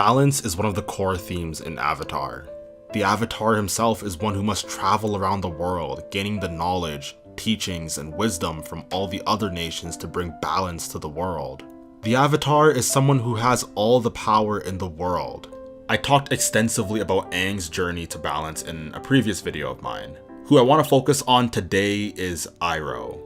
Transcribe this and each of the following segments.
Balance is one of the core themes in Avatar. The Avatar himself is one who must travel around the world, gaining the knowledge, teachings, and wisdom from all the other nations to bring balance to the world. The Avatar is someone who has all the power in the world. I talked extensively about Aang's journey to balance in a previous video of mine. Who I want to focus on today is Iroh.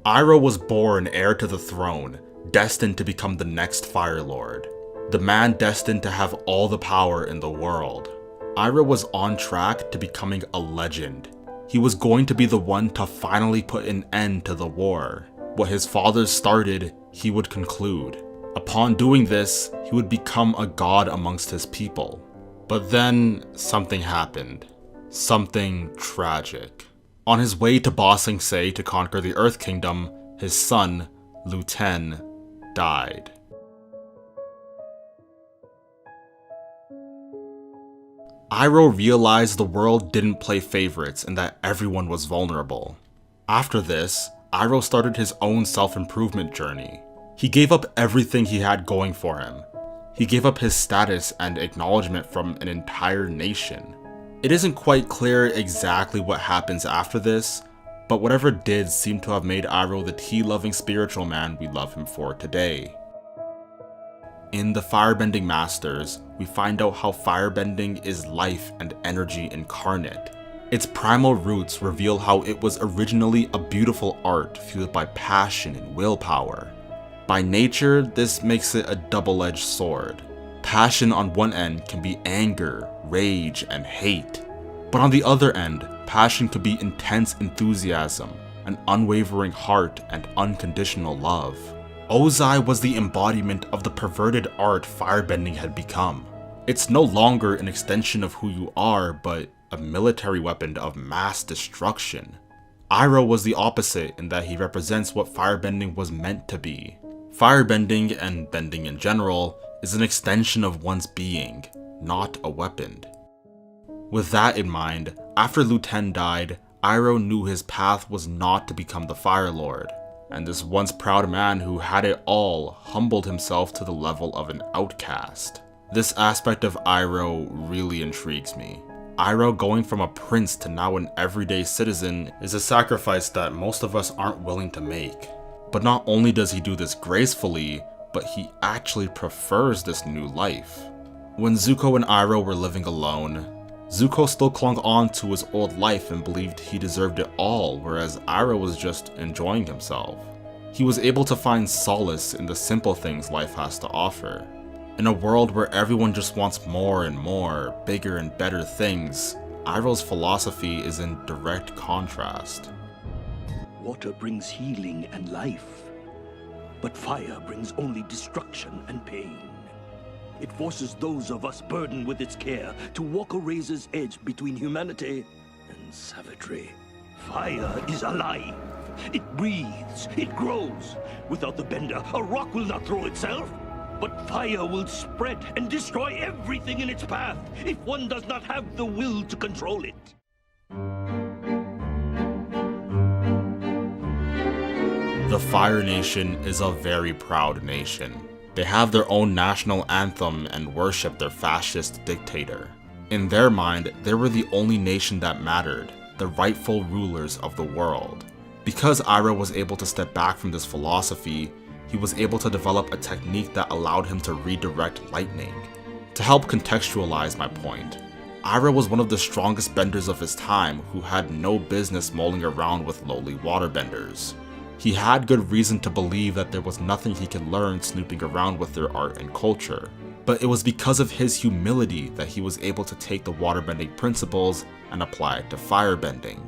Iroh was born heir to the throne, destined to become the next Fire Lord. The man destined to have all the power in the world. Iroh was on track to becoming a legend. He was going to be the one to finally put an end to the war. What his father started, he would conclude. Upon doing this, he would become a god amongst his people. But then, something happened. Something tragic. On his way to Ba Sing Se to conquer the Earth Kingdom, his son, Lu Ten, died. Iroh realized the world didn't play favorites and that everyone was vulnerable. After this, Iroh started his own self-improvement journey. He gave up everything he had going for him. He gave up his status and acknowledgement from an entire nation. It isn't quite clear exactly what happens after this, but whatever did seem to have made Iroh the tea-loving spiritual man we love him for today. In the Firebending Masters, we find out how firebending is life and energy incarnate. Its primal roots reveal how it was originally a beautiful art fueled by passion and willpower. By nature, this makes it a double-edged sword. Passion on one end can be anger, rage, and hate. But on the other end, passion could be intense enthusiasm, an unwavering heart, and unconditional love. Ozai was the embodiment of the perverted art firebending had become. It's no longer an extension of who you are, but a military weapon of mass destruction. Iroh was the opposite in that he represents what firebending was meant to be. Firebending, and bending in general, is an extension of one's being, not a weapon. With that in mind, after Lu Ten died, Iroh knew his path was not to become the Fire Lord. And this once proud man who had it all humbled himself to the level of an outcast. This aspect of Iroh really intrigues me. Iroh going from a prince to now an everyday citizen is a sacrifice that most of us aren't willing to make. But not only does he do this gracefully, but he actually prefers this new life. When Zuko and Iroh were living alone, Zuko still clung on to his old life and believed he deserved it all, whereas Iroh was just enjoying himself. He was able to find solace in the simple things life has to offer. In a world where everyone just wants more and more, bigger and better things, Iroh's philosophy is in direct contrast. Water brings healing and life, but fire brings only destruction and pain. It forces those of us burdened with its care to walk a razor's edge between humanity and savagery. Fire is alive. It breathes. It grows. Without the bender, a rock will not throw itself. But fire will spread and destroy everything in its path if one does not have the will to control it. The Fire Nation is a very proud nation. They have their own national anthem and worship their fascist dictator. In their mind, they were the only nation that mattered, the rightful rulers of the world. Because Iroh was able to step back from this philosophy, he was able to develop a technique that allowed him to redirect lightning. To help contextualize my point, Iroh was one of the strongest benders of his time who had no business mulling around with lowly waterbenders. He had good reason to believe that there was nothing he could learn snooping around with their art and culture, but it was because of his humility that he was able to take the waterbending principles and apply it to firebending.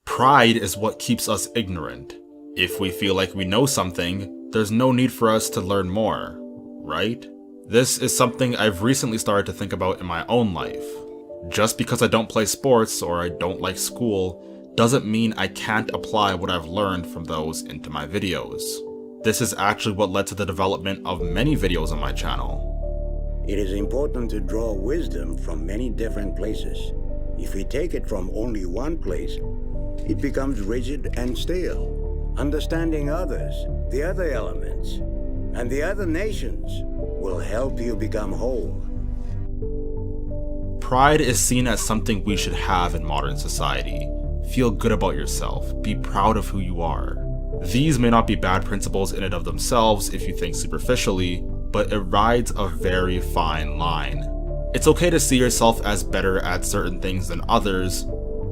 Pride is what keeps us ignorant. If we feel like we know something, there's no need for us to learn more, right? This is something I've recently started to think about in my own life. Just because I don't play sports or I don't like school doesn't mean I can't apply what I've learned from those into my videos. This is actually what led to the development of many videos on my channel. It is important to draw wisdom from many different places. If we take it from only one place, it becomes rigid and stale. Understanding others, the other elements, and the other nations will help you become whole. Pride is seen as something we should have in modern society. Feel good about yourself, be proud of who you are. These may not be bad principles in and of themselves if you think superficially, but it rides a very fine line. It's okay to see yourself as better at certain things than others,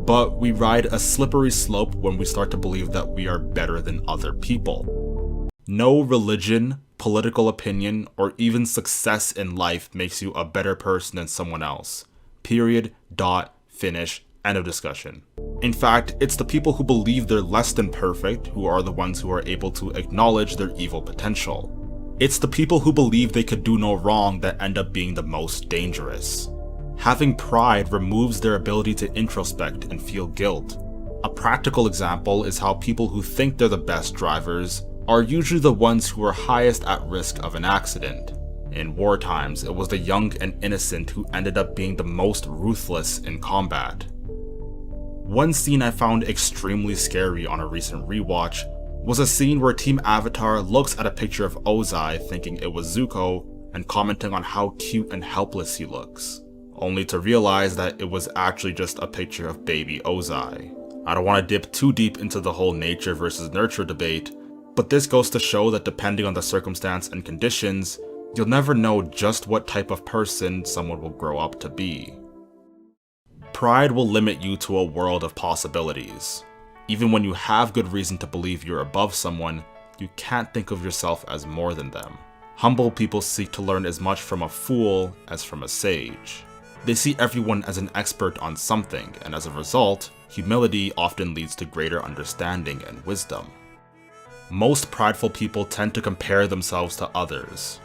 but we ride a slippery slope when we start to believe that we are better than other people. No religion, political opinion, or even success in life makes you a better person than someone else. Period, dot, finish, end of discussion. In fact, it's the people who believe they're less than perfect who are the ones who are able to acknowledge their evil potential. It's the people who believe they could do no wrong that end up being the most dangerous. Having pride removes their ability to introspect and feel guilt. A practical example is how people who think they're the best drivers are usually the ones who are highest at risk of an accident. In war times, it was the young and innocent who ended up being the most ruthless in combat. One scene I found extremely scary on a recent rewatch was a scene where Team Avatar looks at a picture of Ozai thinking it was Zuko and commenting on how cute and helpless he looks, only to realize that it was actually just a picture of baby Ozai. I don't want to dip too deep into the whole nature versus nurture debate, but this goes to show that depending on the circumstance and conditions, you'll never know just what type of person someone will grow up to be. Pride will limit you to a world of possibilities. Even when you have good reason to believe you're above someone, you can't think of yourself as more than them. Humble people seek to learn as much from a fool as from a sage. They see everyone as an expert on something, and as a result, humility often leads to greater understanding and wisdom. Most prideful people tend to compare themselves to others.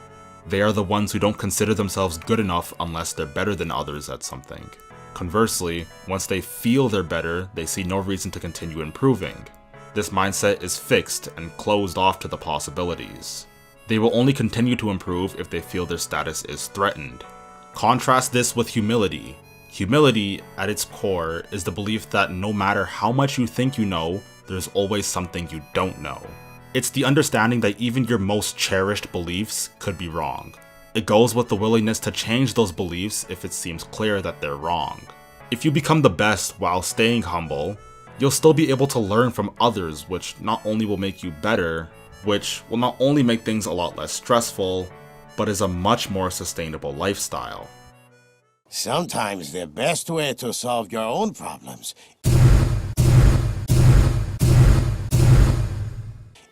They are the ones who don't consider themselves good enough unless they're better than others at something. Conversely, once they feel they're better, they see no reason to continue improving. This mindset is fixed and closed off to the possibilities. They will only continue to improve if they feel their status is threatened. Contrast this with humility. Humility, at its core, is the belief that no matter how much you think you know, there's always something you don't know. It's the understanding that even your most cherished beliefs could be wrong. It goes with the willingness to change those beliefs if it seems clear that they're wrong. If you become the best while staying humble, you'll still be able to learn from others, which not only will make you better, which will not only make things a lot less stressful, but is a much more sustainable lifestyle. Sometimes the best way to solve your own problems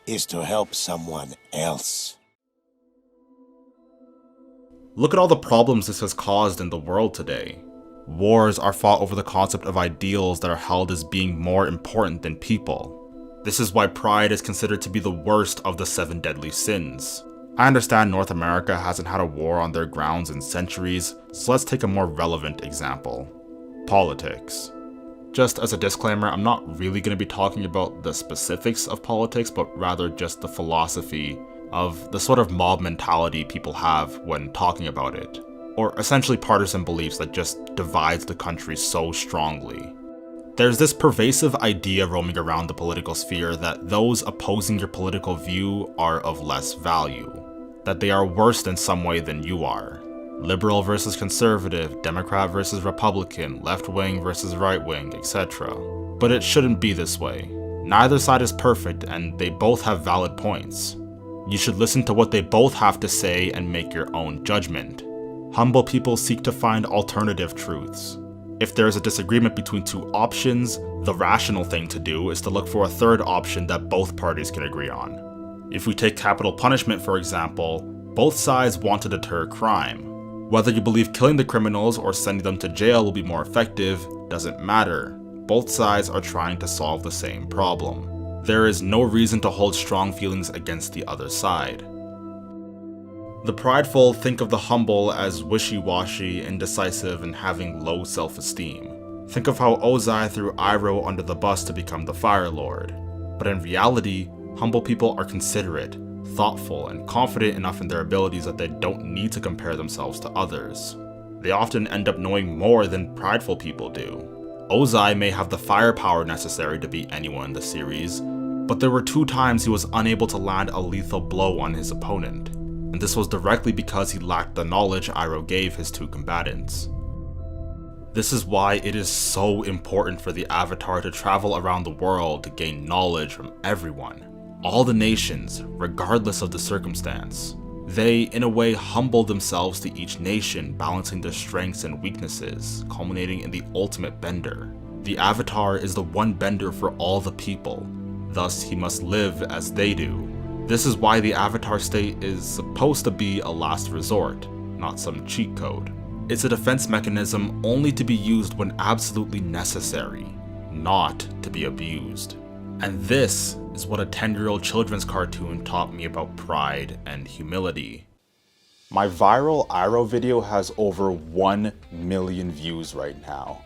is to help someone else. Look at all the problems this has caused in the world today. Wars are fought over the concept of ideals that are held as being more important than people. This is why pride is considered to be the worst of the 7 deadly sins. I understand North America hasn't had a war on their grounds in centuries, so let's take a more relevant example. Politics. Just as a disclaimer, I'm not really going to be talking about the specifics of politics, but rather just the philosophy of the sort of mob mentality people have when talking about it, or essentially partisan beliefs that just divides the country so strongly. There's this pervasive idea roaming around the political sphere that those opposing your political view are of less value, that they are worse in some way than you are. Liberal versus conservative, Democrat versus Republican, left-wing versus right-wing, etc. But it shouldn't be this way. Neither side is perfect, and they both have valid points. You should listen to what they both have to say and make your own judgment. Humble people seek to find alternative truths. If there is a disagreement between two options, the rational thing to do is to look for a third option that both parties can agree on. If we take capital punishment for example, both sides want to deter crime. Whether you believe killing the criminals or sending them to jail will be more effective doesn't matter. Both sides are trying to solve the same problem. There is no reason to hold strong feelings against the other side. The prideful think of the humble as wishy-washy, indecisive, and having low self-esteem. Think of how Ozai threw Iroh under the bus to become the Fire Lord. But in reality, humble people are considerate, thoughtful, and confident enough in their abilities that they don't need to compare themselves to others. They often end up knowing more than prideful people do. Ozai may have the firepower necessary to beat anyone in the series, but there were 2 times he was unable to land a lethal blow on his opponent. and this was directly because he lacked the knowledge Iroh gave his two combatants. This is why it is so important for the Avatar to travel around the world to gain knowledge from everyone, all the nations, regardless of the circumstance. They, in a way, humble themselves to each nation, balancing their strengths and weaknesses, culminating in the ultimate bender. The Avatar is the one bender for all the people, thus he must live as they do. This is why the Avatar state is supposed to be a last resort, not some cheat code. It's a defense mechanism only to be used when absolutely necessary, not to be abused. And this is what a 10-year-old children's cartoon taught me about pride and humility. My viral Iroh video has over 1 million views right now.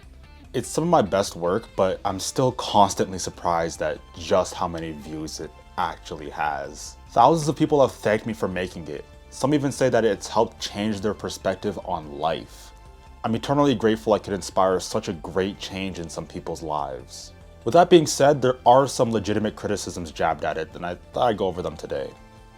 It's some of my best work, but I'm still constantly surprised at just how many views it actually has. Thousands of people have thanked me for making it. Some even say that it's helped change their perspective on life. I'm eternally grateful I could inspire such a great change in some people's lives. With that being said, there are some legitimate criticisms jabbed at it, and I thought I'd go over them today.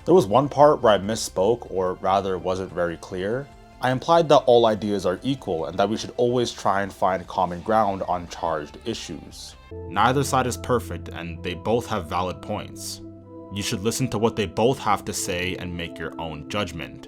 There was one part where I misspoke, or rather wasn't very clear. I implied that all ideas are equal and that we should always try and find common ground on charged issues. Neither side is perfect, and they both have valid points. You should listen to what they both have to say and make your own judgment.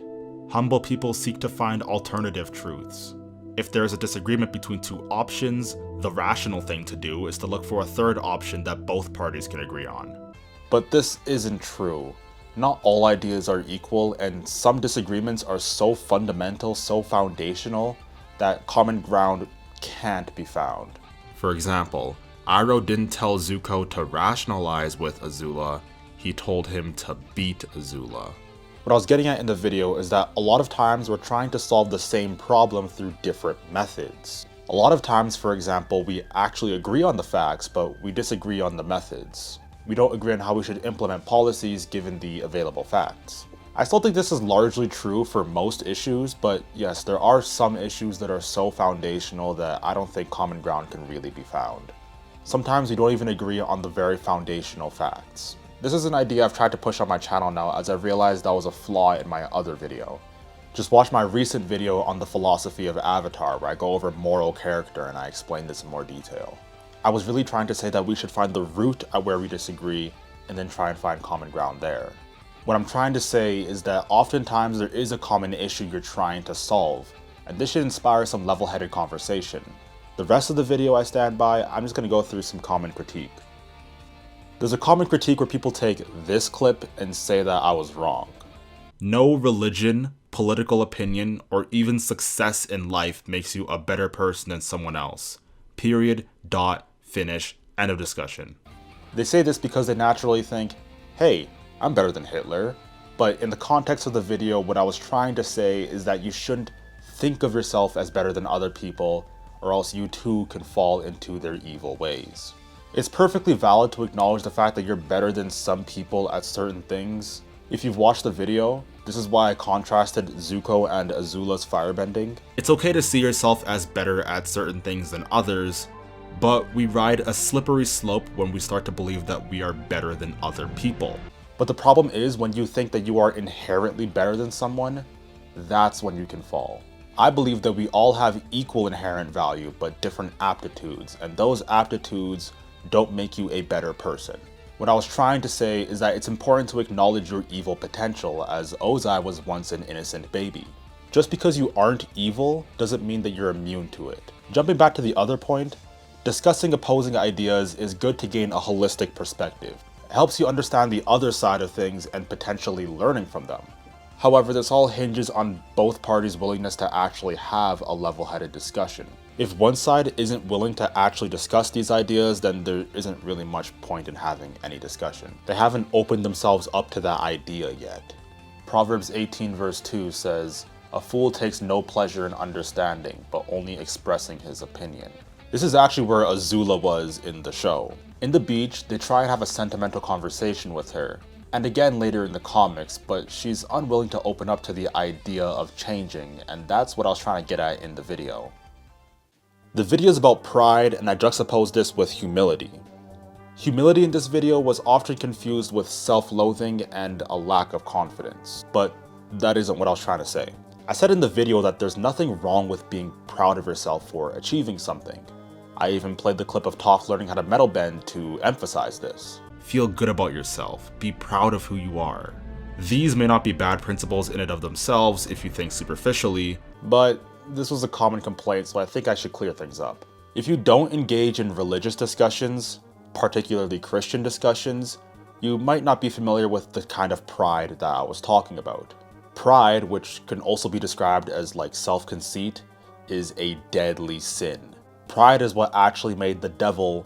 Humble people seek to find alternative truths. If there is a disagreement between two options, the rational thing to do is to look for a third option that both parties can agree on. But this isn't true. Not all ideas are equal, and some disagreements are so fundamental, so foundational, that common ground can't be found. For example, Iroh didn't tell Zuko to rationalize with Azula, he told him to beat Azula. What I was getting at in the video is that a lot of times we're trying to solve the same problem through different methods. A lot of times, for example, we actually agree on the facts, but we disagree on the methods. We don't agree on how we should implement policies given the available facts. I still think this is largely true for most issues, but yes, there are some issues that are so foundational that I don't think common ground can really be found. Sometimes we don't even agree on the very foundational facts. This is an idea I've tried to push on my channel now, as I've realized that was a flaw in my other video. Just watch my recent video on the philosophy of Avatar, where I go over moral character and I explain this in more detail. I was really trying to say that we should find the root at where we disagree and then try and find common ground there. What I'm trying to say is that oftentimes there is a common issue you're trying to solve, and this should inspire some level-headed conversation. The rest of the video I stand by, I'm just going to go through some common critique. There's a common critique where people take this clip and say that I was wrong. No religion, political opinion, or even success in life makes you a better person than someone else. Period, dot, finish, end of discussion. They say this because they naturally think, hey, I'm better than Hitler. But in the context of the video, what I was trying to say is that you shouldn't think of yourself as better than other people, or else you too can fall into their evil ways. It's perfectly valid to acknowledge the fact that you're better than some people at certain things. If you've watched the video, this is why I contrasted Zuko and Azula's firebending. It's okay to see yourself as better at certain things than others, but we ride a slippery slope when we start to believe that we are better than other people. But the problem is, when you think that you are inherently better than someone, that's when you can fall. I believe that we all have equal inherent value, but different aptitudes, and those aptitudes don't make you a better person. What I was trying to say is that it's important to acknowledge your evil potential, as Ozai was once an innocent baby. Just because you aren't evil doesn't mean that you're immune to it. Jumping back to the other point, discussing opposing ideas is good to gain a holistic perspective. It helps you understand the other side of things and potentially learning from them. However, this all hinges on both parties' willingness to actually have a level-headed discussion. If one side isn't willing to actually discuss these ideas, then there isn't really much point in having any discussion. They haven't opened themselves up to that idea yet. Proverbs 18 verse 2 says, "A fool takes no pleasure in understanding, but only expressing his opinion." This is actually where Azula was in the show. In the beach, they try and have a sentimental conversation with her, and again later in the comics, but she's unwilling to open up to the idea of changing, and that's what I was trying to get at in the video. The video is about pride, and I juxtaposed this with humility. Humility in this video was often confused with self-loathing and a lack of confidence. But that isn't what I was trying to say. I said in the video that there's nothing wrong with being proud of yourself for achieving something. I even played the clip of Toph learning how to metal bend to emphasize this. Feel good about yourself. Be proud of who you are. These may not be bad principles in and of themselves if you think superficially, but this was a common complaint, so I think I should clear things up. If you don't engage in religious discussions, particularly Christian discussions, you might not be familiar with the kind of pride that I was talking about. Pride, which can also be described as like self-conceit, is a deadly sin. Pride is what actually made the devil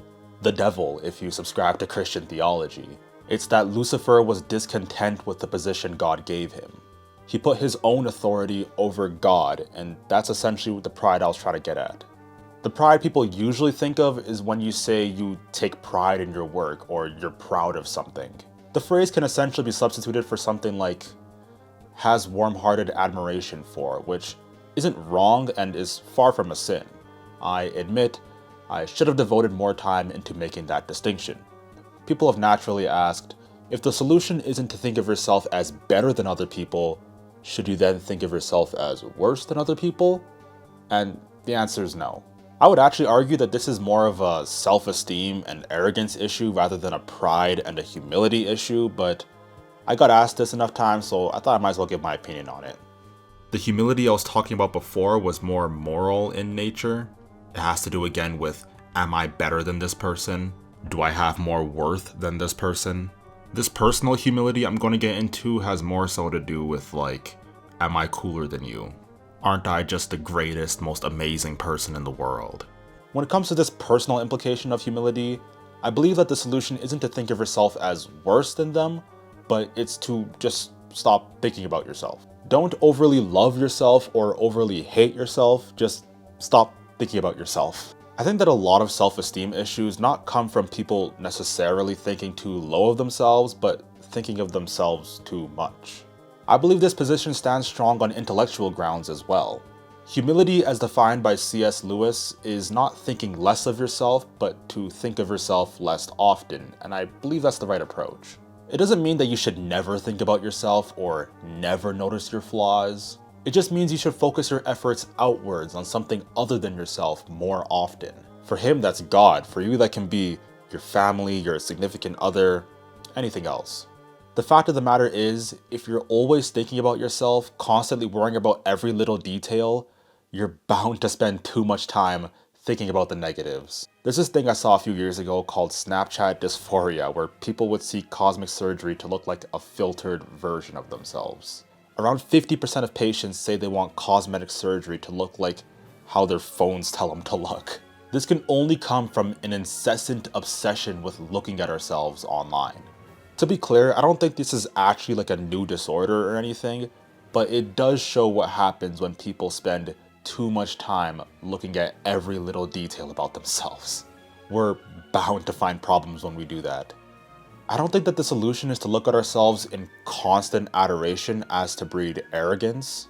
if you subscribe to Christian theology. It's that Lucifer was discontent with the position God gave him. He put his own authority over God, and that's essentially the pride I was trying to get at. The pride people usually think of is when you say you take pride in your work or you're proud of something. The phrase can essentially be substituted for something like has warm-hearted admiration for, which isn't wrong and is far from a sin. I admit I should have devoted more time into making that distinction. People have naturally asked, if the solution isn't to think of yourself as better than other people, should you then think of yourself as worse than other people? And the answer is no. I would actually argue that this is more of a self-esteem and arrogance issue rather than a pride and a humility issue, but I got asked this enough times, so I thought I might as well give my opinion on it. The humility I was talking about before was more moral in nature. It has to do again with, am I better than this person? Do I have more worth than this person? This personal humility I'm going to get into has more so to do with like, am I cooler than you? Aren't I just the greatest, most amazing person in the world? When it comes to this personal implication of humility, I believe that the solution isn't to think of yourself as worse than them, but it's to just stop thinking about yourself. Don't overly love yourself or overly hate yourself, just stop thinking about yourself. I think that a lot of self-esteem issues not come from people necessarily thinking too low of themselves, but thinking of themselves too much. I believe this position stands strong on intellectual grounds as well. Humility, as defined by C.S. Lewis, is not thinking less of yourself, but to think of yourself less often, and I believe that's the right approach. It doesn't mean that you should never think about yourself or never notice your flaws. It just means you should focus your efforts outwards on something other than yourself more often. For him, that's God. For you, that can be your family, your significant other, anything else. The fact of the matter is, if you're always thinking about yourself, constantly worrying about every little detail, you're bound to spend too much time thinking about the negatives. There's this thing I saw a few years ago called Snapchat dysphoria, where people would seek cosmetic surgery to look like a filtered version of themselves. Around 50% of patients say they want cosmetic surgery to look like how their phones tell them to look. This can only come from an incessant obsession with looking at ourselves online. To be clear, I don't think this is actually like a new disorder or anything, but it does show what happens when people spend too much time looking at every little detail about themselves. We're bound to find problems when we do that. I don't think that the solution is to look at ourselves in constant adoration as to breed arrogance,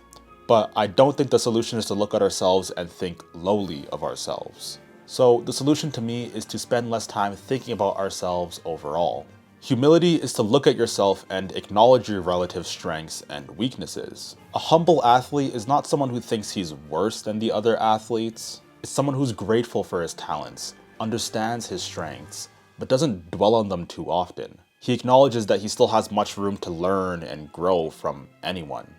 but I don't think the solution is to look at ourselves and think lowly of ourselves. So the solution to me is to spend less time thinking about ourselves overall. Humility is to look at yourself and acknowledge your relative strengths and weaknesses. A humble athlete is not someone who thinks he's worse than the other athletes. It's someone who's grateful for his talents, understands his strengths, but doesn't dwell on them too often. He acknowledges that he still has much room to learn and grow from anyone.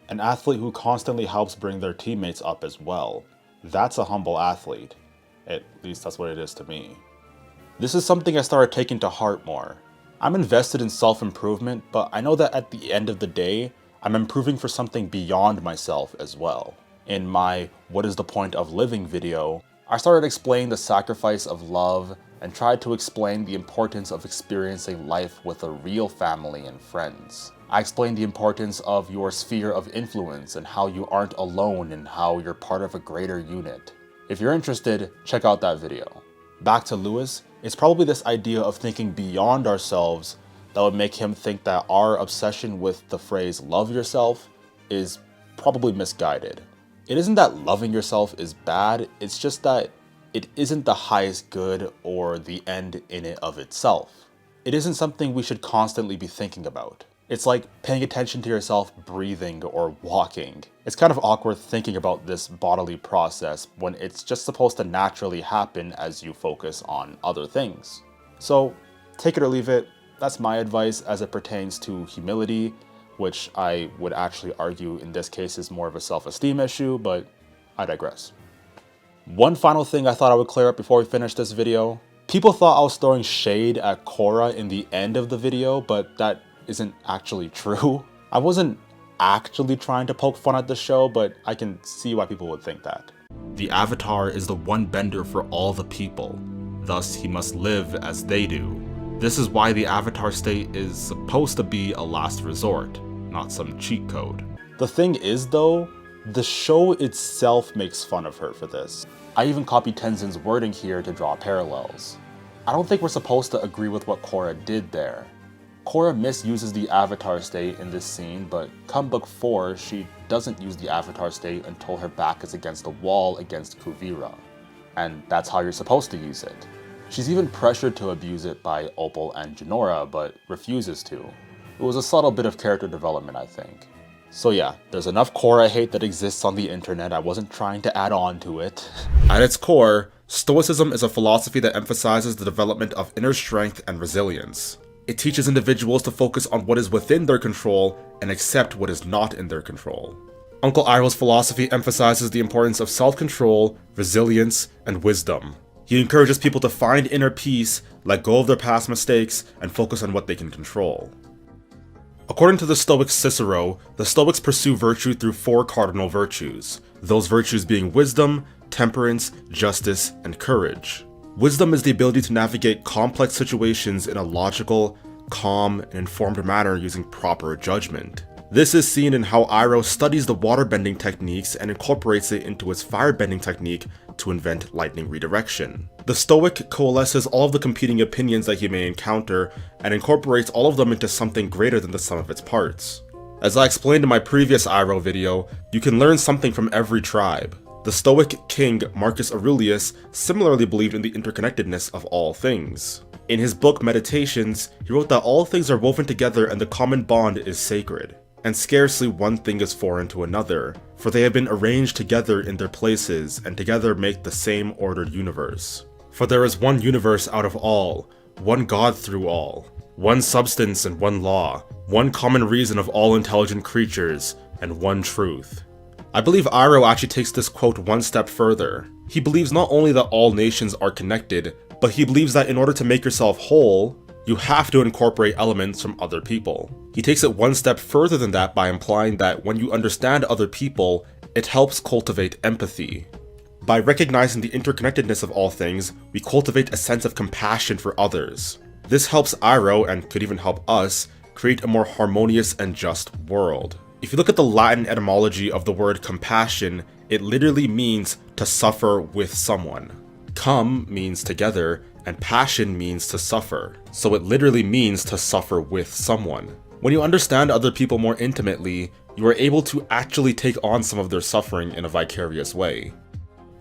An athlete who constantly helps bring their teammates up as well. That's a humble athlete. At least that's what it is to me. This is something I started taking to heart more. I'm invested in self-improvement, but I know that at the end of the day, I'm improving for something beyond myself as well. In my "What is the point of living" video, I started explaining the sacrifice of love and tried to explain the importance of experiencing life with a real family and friends. I explained the importance of your sphere of influence and how you aren't alone and how you're part of a greater unit. If you're interested, check out that video. Back to Lewis, it's probably this idea of thinking beyond ourselves that would make him think that our obsession with the phrase "love yourself" is probably misguided. It isn't that loving yourself is bad, it's just that it isn't the highest good or the end in it of itself. It isn't something we should constantly be thinking about. It's like paying attention to yourself breathing or walking. It's kind of awkward thinking about this bodily process when it's just supposed to naturally happen as you focus on other things. So, take it or leave it. That's my advice as it pertains to humility, which I would actually argue in this case is more of a self-esteem issue, but I digress. One final thing I thought I would clear up before we finish this video. People thought I was throwing shade at Korra in the end of the video, but that isn't actually true. I wasn't actually trying to poke fun at the show, but I can see why people would think that. The Avatar is the one bender for all the people. Thus, he must live as they do. This is why the Avatar state is supposed to be a last resort, not some cheat code. The thing is though, the show itself makes fun of her for this. I even copied Tenzin's wording here to draw parallels. I don't think we're supposed to agree with what Korra did there. Korra misuses the Avatar state in this scene, but come book 4, she doesn't use the Avatar state until her back is against the wall against Kuvira. And that's how you're supposed to use it. She's even pressured to abuse it by Opal and Jinora, but refuses to. It was a subtle bit of character development, I think. So yeah, there's enough Korra hate that exists on the internet. I wasn't trying to add on to it. At its core, Stoicism is a philosophy that emphasizes the development of inner strength and resilience. It teaches individuals to focus on what is within their control and accept what is not in their control. Uncle Iroh's philosophy emphasizes the importance of self-control, resilience, and wisdom. He encourages people to find inner peace, let go of their past mistakes, and focus on what they can control. According to the Stoic Cicero, the Stoics pursue virtue through 4 cardinal virtues, those virtues being wisdom, temperance, justice, and courage. Wisdom is the ability to navigate complex situations in a logical, calm, and informed manner using proper judgment. This is seen in how Iroh studies the waterbending techniques and incorporates it into his firebending technique to invent lightning redirection. The Stoic coalesces all of the competing opinions that he may encounter and incorporates all of them into something greater than the sum of its parts. As I explained in my previous Iroh video, you can learn something from every tribe. The Stoic king Marcus Aurelius similarly believed in the interconnectedness of all things. In his book Meditations, he wrote that all things are woven together and the common bond is sacred. And scarcely one thing is foreign to another, for they have been arranged together in their places, and together make the same ordered universe. For there is one universe out of all, one God through all, one substance and one law, one common reason of all intelligent creatures, and one truth. I believe Iroh actually takes this quote one step further. He believes not only that all nations are connected, but he believes that in order to make yourself whole, you have to incorporate elements from other people. He takes it one step further than that by implying that when you understand other people, it helps cultivate empathy. By recognizing the interconnectedness of all things, we cultivate a sense of compassion for others. This helps Iroh, and could even help us, create a more harmonious and just world. If you look at the Latin etymology of the word compassion, it literally means to suffer with someone. Cum means together, and passion means to suffer. So it literally means to suffer with someone. When you understand other people more intimately, you are able to actually take on some of their suffering in a vicarious way.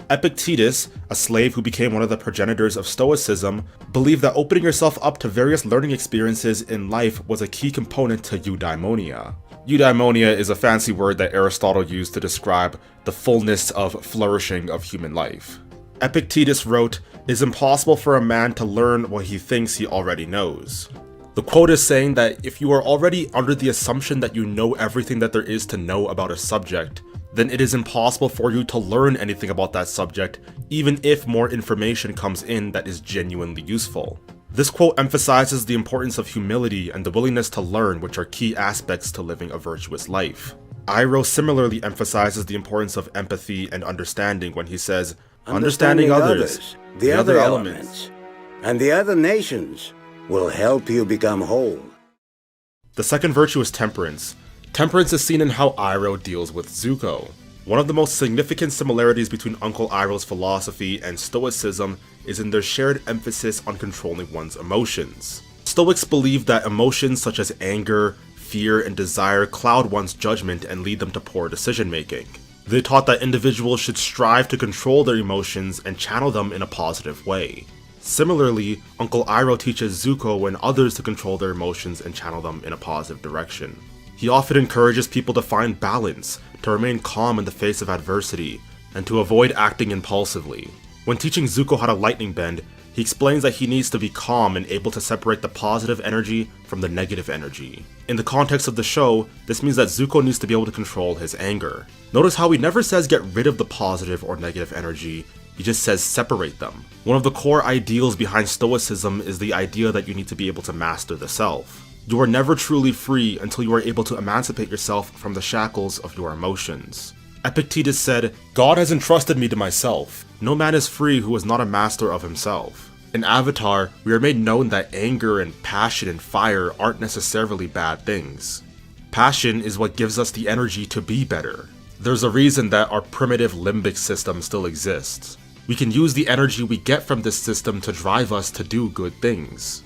Epictetus, a slave who became one of the progenitors of Stoicism, believed that opening yourself up to various learning experiences in life was a key component to eudaimonia. Eudaimonia is a fancy word that Aristotle used to describe the fullness of flourishing of human life. Epictetus wrote, "It is impossible for a man to learn what he thinks he already knows." The quote is saying that if you are already under the assumption that you know everything that there is to know about a subject, then it is impossible for you to learn anything about that subject, even if more information comes in that is genuinely useful. This quote emphasizes the importance of humility and the willingness to learn, which are key aspects to living a virtuous life. Iroh similarly emphasizes the importance of empathy and understanding when he says, "Understanding others, the other elements, and the other nations will help you become whole." The second virtue is temperance. Temperance is seen in how Iroh deals with Zuko. One of the most significant similarities between Uncle Iroh's philosophy and Stoicism is in their shared emphasis on controlling one's emotions. Stoics believe that emotions such as anger, fear, and desire cloud one's judgment and lead them to poor decision-making. They taught that individuals should strive to control their emotions and channel them in a positive way. Similarly, Uncle Iroh teaches Zuko and others to control their emotions and channel them in a positive direction. He often encourages people to find balance, to remain calm in the face of adversity, and to avoid acting impulsively. When teaching Zuko how to lightning bend, he explains that he needs to be calm and able to separate the positive energy from the negative energy. In the context of the show, this means that Zuko needs to be able to control his anger. Notice how he never says get rid of the positive or negative energy, he just says separate them. One of the core ideals behind Stoicism is the idea that you need to be able to master the self. You are never truly free until you are able to emancipate yourself from the shackles of your emotions. Epictetus said, "God has entrusted me to myself. No man is free who is not a master of himself." In Avatar, we are made known that anger and passion and fire aren't necessarily bad things. Passion is what gives us the energy to be better. There's a reason that our primitive limbic system still exists. We can use the energy we get from this system to drive us to do good things.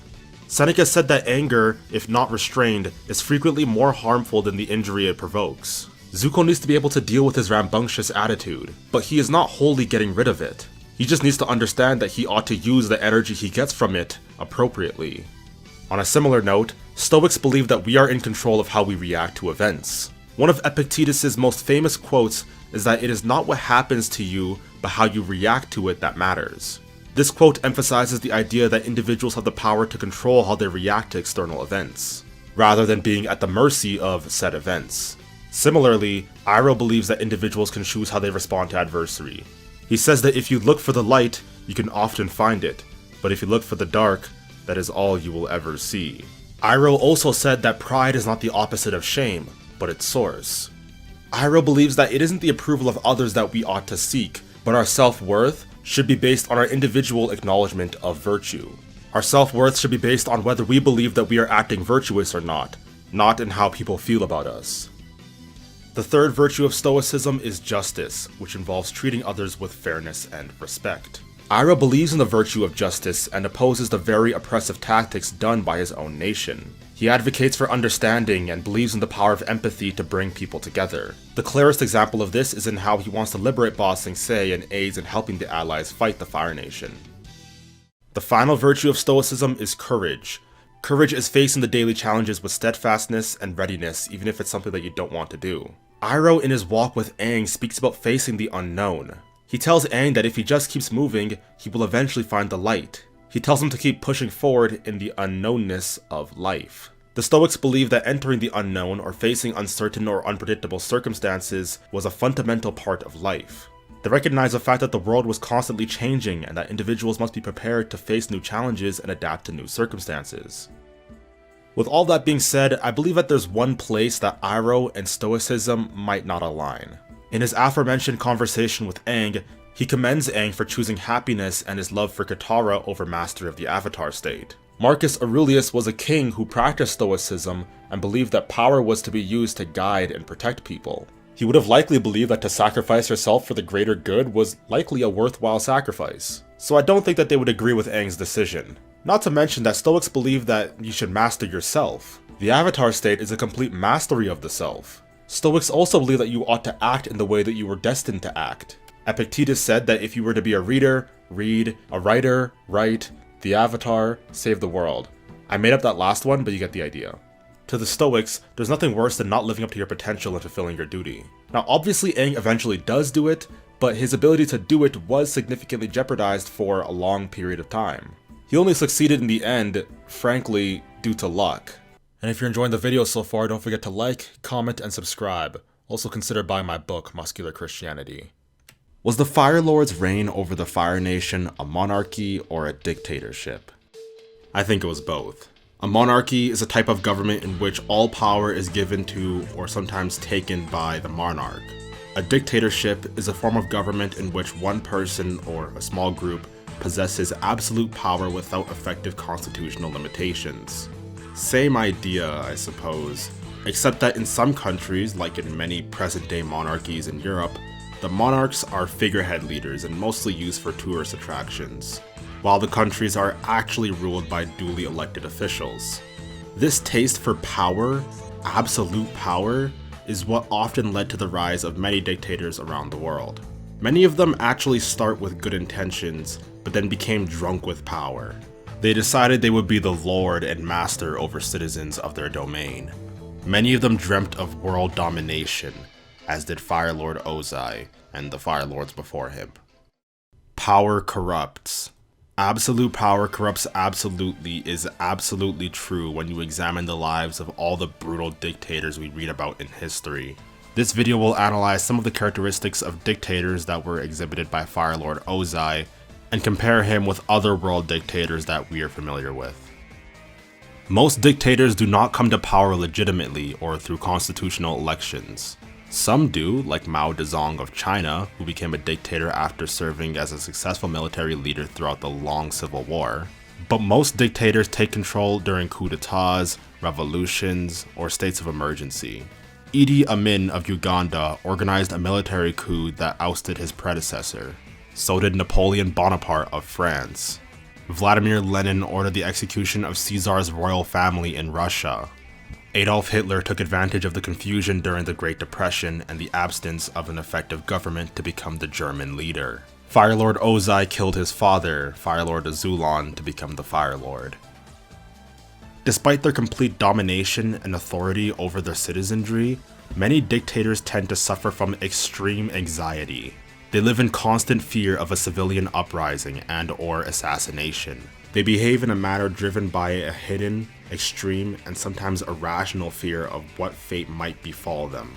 Seneca said that anger, if not restrained, is frequently more harmful than the injury it provokes. Zuko needs to be able to deal with his rambunctious attitude, but he is not wholly getting rid of it. He just needs to understand that he ought to use the energy he gets from it appropriately. On a similar note, Stoics believe that we are in control of how we react to events. One of Epictetus' most famous quotes is that it is not what happens to you, but how you react to it that matters. This quote emphasizes the idea that individuals have the power to control how they react to external events, rather than being at the mercy of said events. Similarly, Iroh believes that individuals can choose how they respond to adversity. He says that if you look for the light, you can often find it, but if you look for the dark, that is all you will ever see. Iroh also said that pride is not the opposite of shame, but its source. Iroh believes that it isn't the approval of others that we ought to seek, but our self-worth should be based on our individual acknowledgement of virtue. Our self-worth should be based on whether we believe that we are acting virtuous or not in how people feel about us. The third virtue of Stoicism is justice, which involves treating others with fairness and respect. Iroh believes in the virtue of justice and opposes the very oppressive tactics done by his own nation. He advocates for understanding and believes in the power of empathy to bring people together. The clearest example of this is in how he wants to liberate Ba Sing Se and aids in helping the Allies fight the Fire Nation. The final virtue of Stoicism is courage. Courage is facing the daily challenges with steadfastness and readiness, even if it's something that you don't want to do. Iroh in his walk with Aang speaks about facing the unknown. He tells Aang that if he just keeps moving, he will eventually find the light. He tells him to keep pushing forward in the unknownness of life. The Stoics believe that entering the unknown or facing uncertain or unpredictable circumstances was a fundamental part of life. They recognize the fact that the world was constantly changing and that individuals must be prepared to face new challenges and adapt to new circumstances. With all that being said, I believe that there's one place that Iroh and Stoicism might not align. In his aforementioned conversation with Aang, he commends Aang for choosing happiness and his love for Katara over mastery of the Avatar state. Marcus Aurelius was a king who practiced Stoicism and believed that power was to be used to guide and protect people. He would have likely believed that to sacrifice yourself for the greater good was likely a worthwhile sacrifice. So I don't think that they would agree with Aang's decision. Not to mention that Stoics believe that you should master yourself. The Avatar state is a complete mastery of the self. Stoics also believe that you ought to act in the way that you were destined to act. Epictetus said that if you were to be a reader, read, a writer, write, the Avatar, save the world. I made up that last one, but you get the idea. To the Stoics, there's nothing worse than not living up to your potential and fulfilling your duty. Now obviously Aang eventually does do it, but his ability to do it was significantly jeopardized for a long period of time. He only succeeded in the end, frankly, due to luck. And if you're enjoying the video so far, don't forget to like, comment, and subscribe. Also consider buying my book, Muscular Christianity. Was the Fire Lord's reign over the Fire Nation a monarchy or a dictatorship? I think it was both. A monarchy is a type of government in which all power is given to or sometimes taken by the monarch. A dictatorship is a form of government in which one person or a small group possesses absolute power without effective constitutional limitations. Same idea, I suppose, except that in some countries, like in many present-day monarchies in Europe, the monarchs are figurehead leaders and mostly used for tourist attractions, while the countries are actually ruled by duly elected officials. This taste for power, absolute power, is what often led to the rise of many dictators around the world. Many of them actually start with good intentions, but then became drunk with power. They decided they would be the lord and master over citizens of their domain. Many of them dreamt of world domination, as did Fire Lord Ozai and the Fire Lords before him. Power corrupts. Absolute power corrupts absolutely is absolutely true when you examine the lives of all the brutal dictators we read about in history. This video will analyze some of the characteristics of dictators that were exhibited by Fire Lord Ozai and compare him with other world dictators that we are familiar with. Most dictators do not come to power legitimately or through constitutional elections. Some do, like Mao Zedong of China, who became a dictator after serving as a successful military leader throughout the long civil war. But most dictators take control during coups d'etats, revolutions, or states of emergency. Idi Amin of Uganda organized a military coup that ousted his predecessor. So did Napoleon Bonaparte of France. Vladimir Lenin ordered the execution of Caesar's royal family in Russia. Adolf Hitler took advantage of the confusion during the Great Depression and the absence of an effective government to become the German leader. Fire Lord Ozai killed his father, Fire Lord Azulon, to become the Fire Lord. Despite their complete domination and authority over their citizenry, many dictators tend to suffer from extreme anxiety. They live in constant fear of a civilian uprising and/or assassination. They behave in a manner driven by a hidden, extreme, and sometimes irrational fear of what fate might befall them.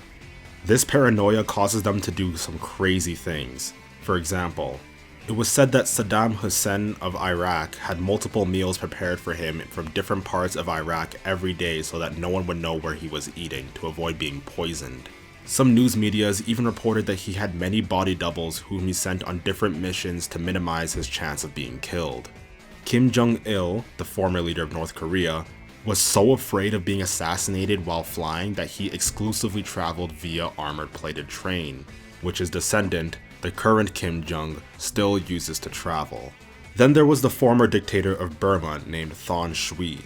This paranoia causes them to do some crazy things. For example, it was said that Saddam Hussein of Iraq had multiple meals prepared for him from different parts of Iraq every day so that no one would know where he was eating to avoid being poisoned. Some news medias even reported that he had many body doubles whom he sent on different missions to minimize his chance of being killed. Kim Jong-il, the former leader of North Korea, was so afraid of being assassinated while flying that he exclusively traveled via armored plated train, which his descendant, the current Kim Jong, still uses to travel. Then there was the former dictator of Burma named Than Shwe.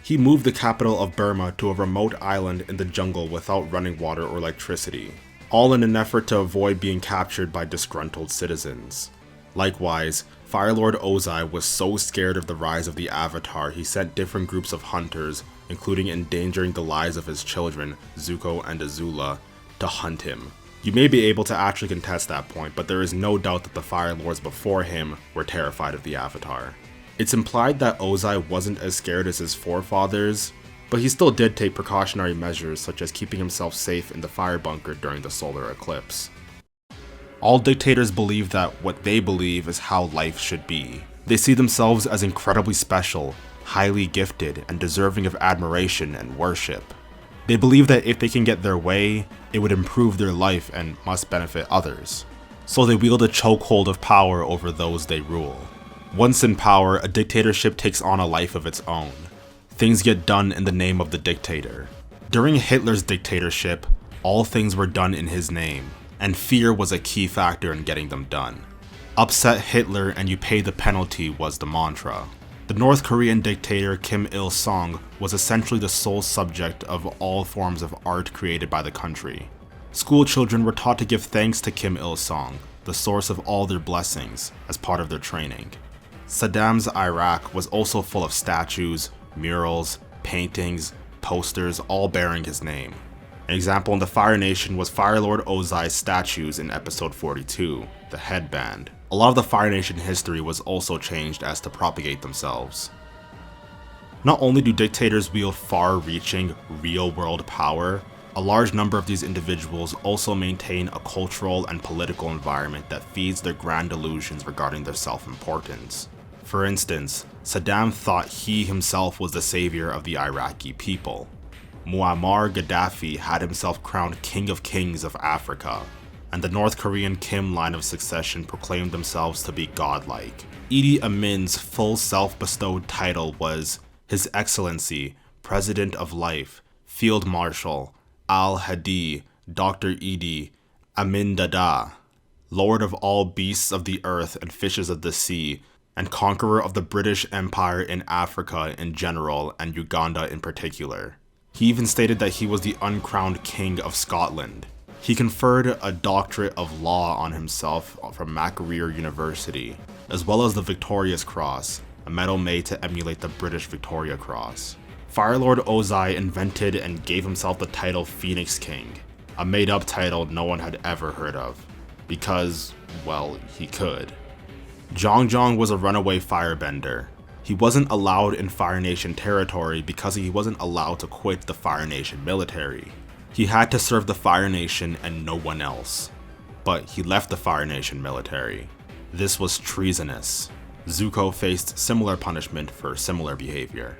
He moved the capital of Burma to a remote island in the jungle without running water or electricity, all in an effort to avoid being captured by disgruntled citizens. Likewise, Fire Lord Ozai was so scared of the rise of the Avatar he sent different groups of hunters, including endangering the lives of his children, Zuko and Azula, to hunt him. You may be able to actually contest that point, but there is no doubt that the Fire Lords before him were terrified of the Avatar. It's implied that Ozai wasn't as scared as his forefathers, but he still did take precautionary measures such as keeping himself safe in the fire bunker during the solar eclipse. All dictators believe that what they believe is how life should be. They see themselves as incredibly special, highly gifted, and deserving of admiration and worship. They believe that if they can get their way, it would improve their life and must benefit others. So they wield a chokehold of power over those they rule. Once in power, a dictatorship takes on a life of its own. Things get done in the name of the dictator. During Hitler's dictatorship, all things were done in his name, and fear was a key factor in getting them done. Upset Hitler and you pay the penalty was the mantra. The North Korean dictator Kim Il-sung was essentially the sole subject of all forms of art created by the country. School children were taught to give thanks to Kim Il-sung, the source of all their blessings, as part of their training. Saddam's Iraq was also full of statues, murals, paintings, posters, all bearing his name. An example in the Fire Nation was Fire Lord Ozai's statues in episode 42, the headband. A lot of the Fire Nation history was also changed as to propagate themselves. Not only do dictators wield far-reaching, real-world power, a large number of these individuals also maintain a cultural and political environment that feeds their grand delusions regarding their self-importance. For instance, Saddam thought he himself was the savior of the Iraqi people. Muammar Gaddafi had himself crowned King of Kings of Africa, and the North Korean Kim line of succession proclaimed themselves to be godlike. Idi Amin's full self-bestowed title was His Excellency, President of Life, Field Marshal, Al-Hadi, Dr. Idi, Amin Dada, Lord of all beasts of the earth and fishes of the sea, and conqueror of the British Empire in Africa in general and Uganda in particular. He even stated that he was the uncrowned King of Scotland. He conferred a doctorate of law on himself from Macquarie University, as well as the Victoria's Cross, a medal made to emulate the British Victoria Cross. Firelord Ozai invented and gave himself the title Phoenix King, a made-up title no one had ever heard of, because, well, he could. Zhong was a runaway firebender. He wasn't allowed in Fire Nation territory because he wasn't allowed to quit the Fire Nation military. He had to serve the Fire Nation and no one else. But he left the Fire Nation military. This was treasonous. Zuko faced similar punishment for similar behavior.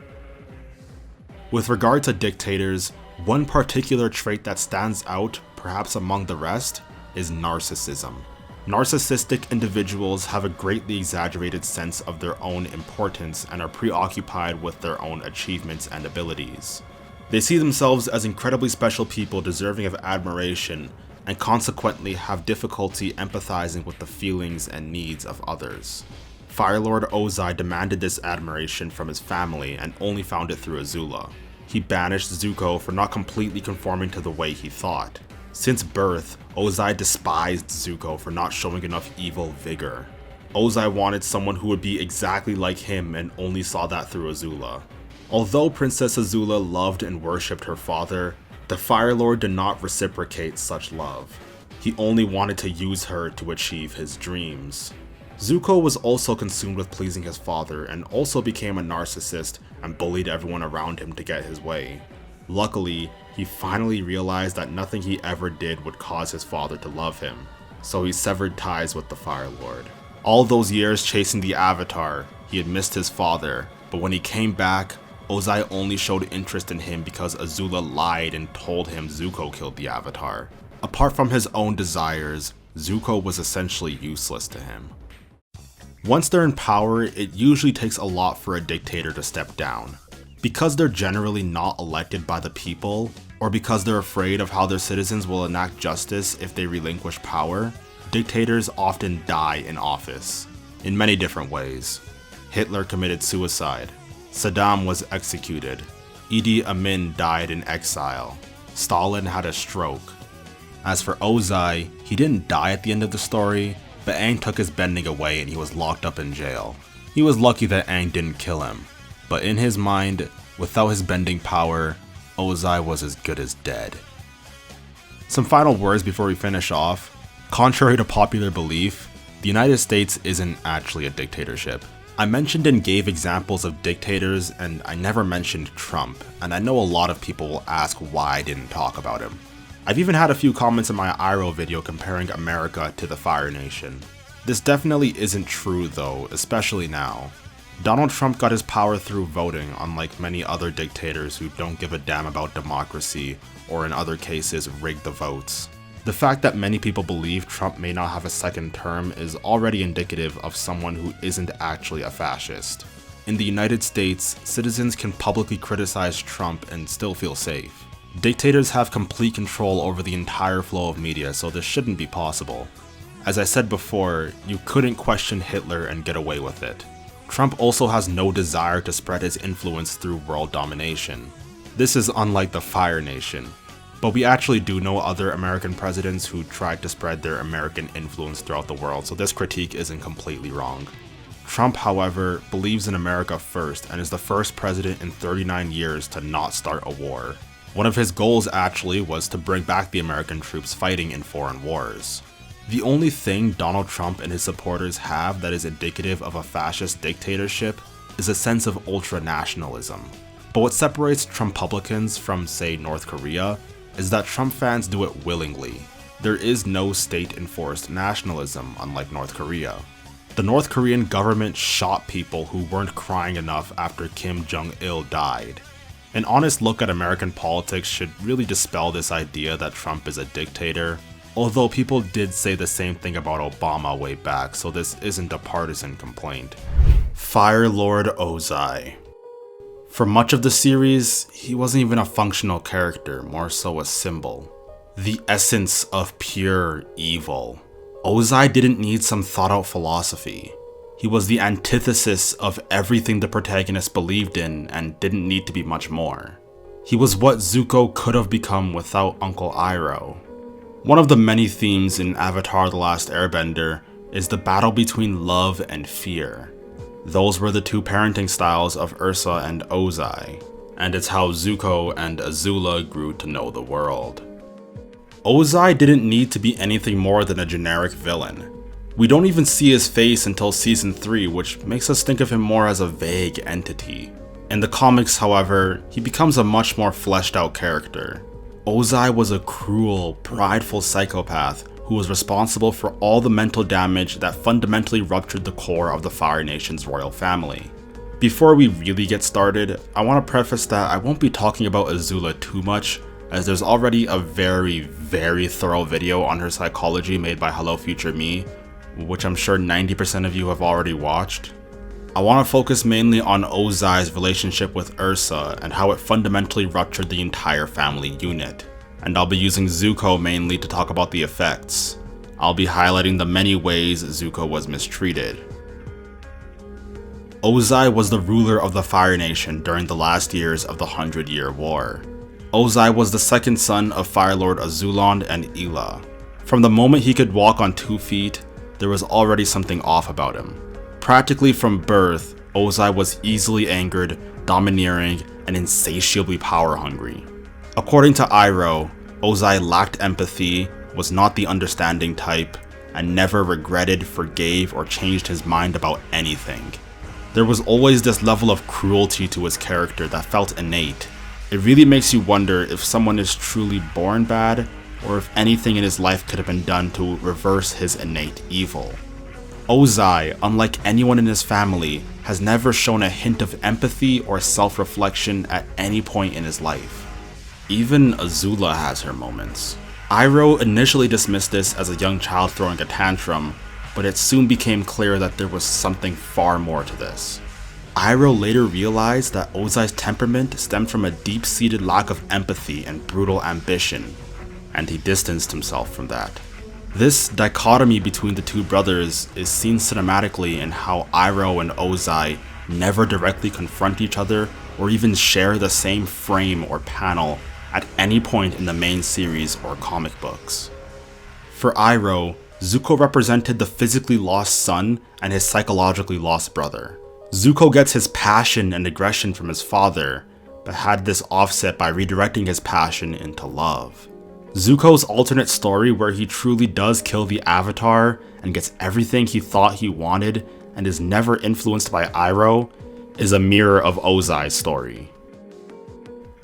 With regard to dictators, one particular trait that stands out, perhaps among the rest, is narcissism. Narcissistic individuals have a greatly exaggerated sense of their own importance and are preoccupied with their own achievements and abilities. They see themselves as incredibly special people deserving of admiration, and consequently have difficulty empathizing with the feelings and needs of others. Firelord Ozai demanded this admiration from his family and only found it through Azula. He banished Zuko for not completely conforming to the way he thought. Since birth, Ozai despised Zuko for not showing enough evil vigor. Ozai wanted someone who would be exactly like him and only saw that through Azula. Although Princess Azula loved and worshipped her father, the Fire Lord did not reciprocate such love. He only wanted to use her to achieve his dreams. Zuko was also consumed with pleasing his father and also became a narcissist and bullied everyone around him to get his way. Luckily, he finally realized that nothing he ever did would cause his father to love him, so he severed ties with the Fire Lord. All those years chasing the Avatar, he had missed his father, but when he came back, Ozai only showed interest in him because Azula lied and told him Zuko killed the Avatar. Apart from his own desires, Zuko was essentially useless to him. Once they're in power, it usually takes a lot for a dictator to step down. Because they're generally not elected by the people, or because they're afraid of how their citizens will enact justice if they relinquish power, dictators often die in office, in many different ways. Hitler committed suicide. Saddam was executed. Idi Amin died in exile. Stalin had a stroke. As for Ozai, he didn't die at the end of the story, but Aang took his bending away and he was locked up in jail. He was lucky that Aang didn't kill him, but in his mind, without his bending power, Ozai was as good as dead. Some final words before we finish off. Contrary to popular belief, the United States isn't actually a dictatorship. I mentioned and gave examples of dictators, and I never mentioned Trump, and I know a lot of people will ask why I didn't talk about him. I've even had a few comments in my Iroh video comparing America to the Fire Nation. This definitely isn't true though, especially now. Donald Trump got his power through voting, unlike many other dictators who don't give a damn about democracy, or in other cases rig the votes. The fact that many people believe Trump may not have a second term is already indicative of someone who isn't actually a fascist. In the United States, citizens can publicly criticize Trump and still feel safe. Dictators have complete control over the entire flow of media, so this shouldn't be possible. As I said before, you couldn't question Hitler and get away with it. Trump also has no desire to spread his influence through world domination. This is unlike the Fire Nation. But we actually do know other American presidents who tried to spread their American influence throughout the world, so this critique isn't completely wrong. Trump, however, believes in America first and is the first president in 39 years to not start a war. One of his goals actually was to bring back the American troops fighting in foreign wars. The only thing Donald Trump and his supporters have that is indicative of a fascist dictatorship is a sense of ultra-nationalism. But what separates Trumpublicans from, say, North Korea is that Trump fans do it willingly. There is no state-enforced nationalism, unlike North Korea. The North Korean government shot people who weren't crying enough after Kim Jong-il died. An honest look at American politics should really dispel this idea that Trump is a dictator, although people did say the same thing about Obama way back, so this isn't a partisan complaint. Fire Lord Ozai. For much of the series, he wasn't even a functional character, more so a symbol. The essence of pure evil. Ozai didn't need some thought-out philosophy. He was the antithesis of everything the protagonist believed in and didn't need to be much more. He was what Zuko could have become without Uncle Iroh. One of the many themes in Avatar: The Last Airbender is the battle between love and fear. Those were the two parenting styles of Ursa and Ozai, and it's how Zuko and Azula grew to know the world. Ozai didn't need to be anything more than a generic villain. We don't even see his face until season 3, which makes us think of him more as a vague entity. In the comics, however, he becomes a much more fleshed out character. Ozai was a cruel, prideful psychopath who was responsible for all the mental damage that fundamentally ruptured the core of the Fire Nation's royal family. Before we really get started, I want to preface that I won't be talking about Azula too much, as there's already a very thorough video on her psychology made by Hello Future Me, which I'm sure 90% of you have already watched. I want to focus mainly on Ozai's relationship with Ursa and how it fundamentally ruptured the entire family unit. And I'll be using Zuko mainly to talk about the effects. I'll be highlighting the many ways Zuko was mistreated. Ozai was the ruler of the Fire Nation during the last years of the 100-Year War. Ozai was the second son of Fire Lord Azulon and Ila. From the moment he could walk on 2 feet, there was already something off about him. Practically from birth, Ozai was easily angered, domineering, and insatiably power-hungry. According to Iroh, Ozai lacked empathy, was not the understanding type, and never regretted, forgave, or changed his mind about anything. There was always this level of cruelty to his character that felt innate. It really makes you wonder if someone is truly born bad, or if anything in his life could have been done to reverse his innate evil. Ozai, unlike anyone in his family, has never shown a hint of empathy or self-reflection at any point in his life. Even Azula has her moments. Iroh initially dismissed this as a young child throwing a tantrum, but it soon became clear that there was something far more to this. Iroh later realized that Ozai's temperament stemmed from a deep-seated lack of empathy and brutal ambition, and he distanced himself from that. This dichotomy between the two brothers is seen cinematically in how Iroh and Ozai never directly confront each other or even share the same frame or panel at any point in the main series or comic books. For Iroh, Zuko represented the physically lost son and his psychologically lost brother. Zuko gets his passion and aggression from his father, but had this offset by redirecting his passion into love. Zuko's alternate story, where he truly does kill the Avatar and gets everything he thought he wanted and is never influenced by Iroh, is a mirror of Ozai's story.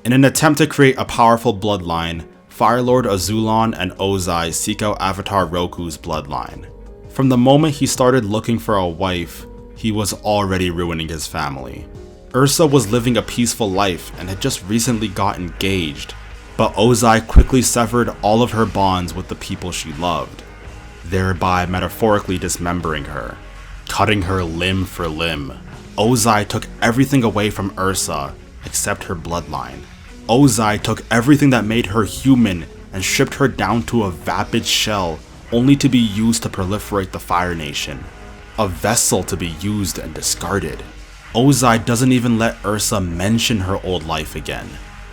In an attempt to create a powerful bloodline, Fire Lord Azulon and Ozai seek out Avatar Roku's bloodline. From the moment he started looking for a wife, he was already ruining his family. Ursa was living a peaceful life and had just recently got engaged, but Ozai quickly severed all of her bonds with the people she loved, thereby metaphorically dismembering her, cutting her limb for limb. Ozai took everything away from Ursa except her bloodline. Ozai took everything that made her human and stripped her down to a vapid shell, only to be used to proliferate the Fire Nation. A vessel to be used and discarded. Ozai doesn't even let Ursa mention her old life again.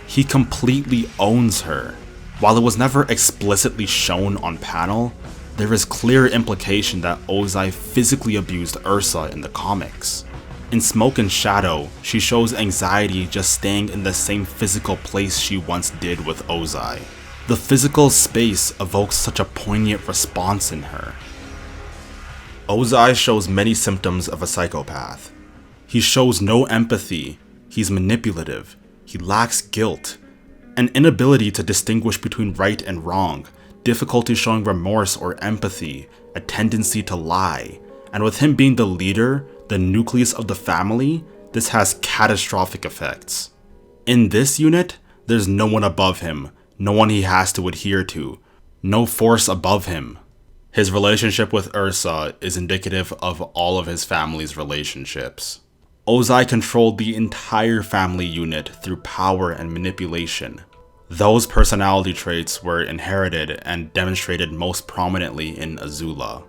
He completely owns her. While it was never explicitly shown on panel, there is clear implication that Ozai physically abused Ursa in the comics. In Smoke and Shadow, she shows anxiety just staying in the same physical place she once did with Ozai. The physical space evokes such a poignant response in her. Ozai shows many symptoms of a psychopath. He shows no empathy, he's manipulative, he lacks guilt, an inability to distinguish between right and wrong, difficulty showing remorse or empathy, a tendency to lie, and with him being the leader, the nucleus of the family, this has catastrophic effects. In this unit, there's no one above him, no one he has to adhere to, no force above him. His relationship with Ursa is indicative of all of his family's relationships. Ozai controlled the entire family unit through power and manipulation. Those personality traits were inherited and demonstrated most prominently in Azula.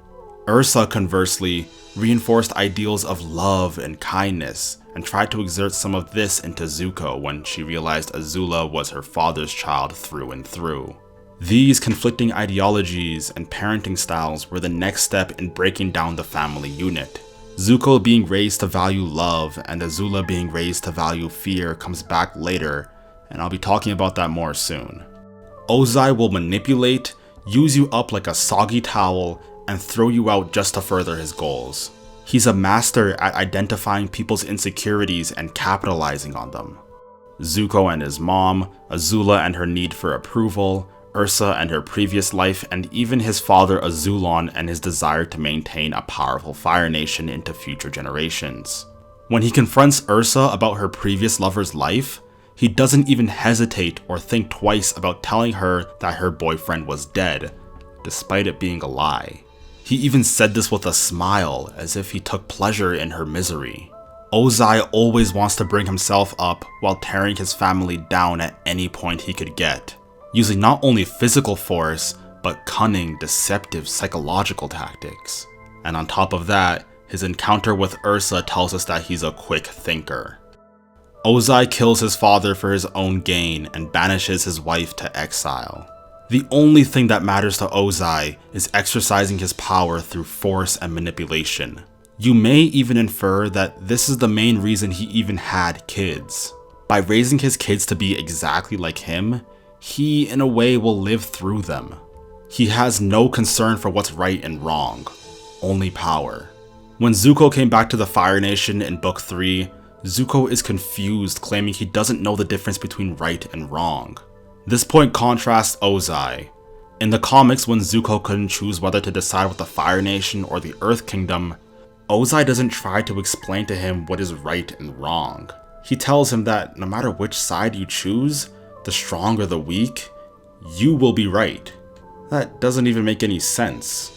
Ursa, conversely, reinforced ideals of love and kindness, and tried to exert some of this into Zuko when she realized Azula was her father's child through and through. These conflicting ideologies and parenting styles were the next step in breaking down the family unit. Zuko being raised to value love and Azula being raised to value fear comes back later, and I'll be talking about that more soon. Ozai will manipulate, use you up like a soggy towel, and throw you out just to further his goals. He's a master at identifying people's insecurities and capitalizing on them. Zuko and his mom, Azula and her need for approval, Ursa and her previous life, and even his father Azulon and his desire to maintain a powerful Fire Nation into future generations. When he confronts Ursa about her previous lover's life, he doesn't even hesitate or think twice about telling her that her boyfriend was dead, despite it being a lie. He even said this with a smile, as if he took pleasure in her misery. Ozai always wants to bring himself up while tearing his family down at any point he could get, using not only physical force, but cunning, deceptive, psychological tactics. And on top of that, his encounter with Ursa tells us that he's a quick thinker. Ozai kills his father for his own gain and banishes his wife to exile. The only thing that matters to Ozai is exercising his power through force and manipulation. You may even infer that this is the main reason he even had kids. By raising his kids to be exactly like him, he in a way will live through them. He has no concern for what's right and wrong, only power. When Zuko came back to the Fire Nation in Book 3, Zuko is confused, claiming he doesn't know the difference between right and wrong. This point contrasts Ozai. In the comics, when Zuko couldn't choose whether to decide with the Fire Nation or the Earth Kingdom, Ozai doesn't try to explain to him what is right and wrong. He tells him that no matter which side you choose, the strong or the weak, you will be right. That doesn't even make any sense.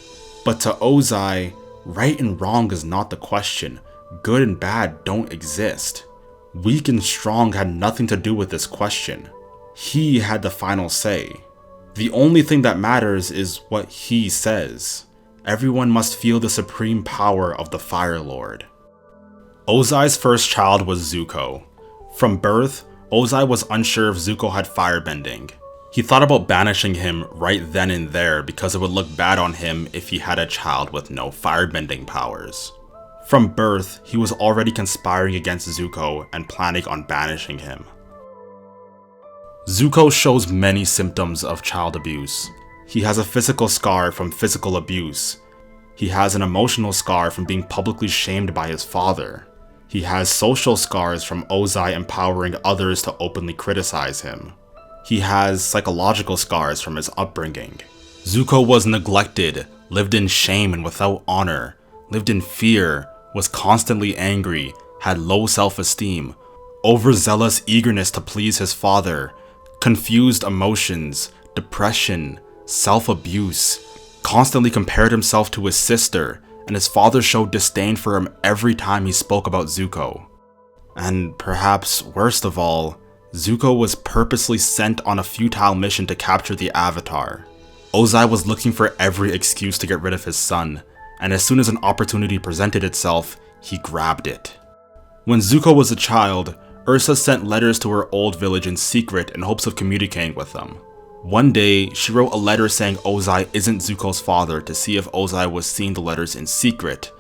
But to Ozai, right and wrong is not the question. Good and bad don't exist. Weak and strong had nothing to do with this question. He had the final say. The only thing that matters is what he says. Everyone must feel the supreme power of the Fire Lord. Ozai's first child was Zuko. From birth, Ozai was unsure if Zuko had firebending. He thought about banishing him right then and there because it would look bad on him if he had a child with no firebending powers. From birth, he was already conspiring against Zuko and planning on banishing him. Zuko shows many symptoms of child abuse. He has a physical scar from physical abuse. He has an emotional scar from being publicly shamed by his father. He has social scars from Ozai empowering others to openly criticize him. He has psychological scars from his upbringing. Zuko was neglected, lived in shame and without honor, lived in fear, was constantly angry, had low self-esteem, overzealous eagerness to please his father, confused emotions, depression, self-abuse, constantly compared himself to his sister, and his father showed disdain for him every time he spoke about Zuko. And perhaps worst of all, Zuko was purposely sent on a futile mission to capture the Avatar. Ozai was looking for every excuse to get rid of his son, and as soon as an opportunity presented itself, he grabbed it. When Zuko was a child, Ursa sent letters to her old village in secret in hopes of communicating with them. One day, she wrote a letter saying Ozai isn't Zuko's father to see if Ozai was seeing the letters in secret,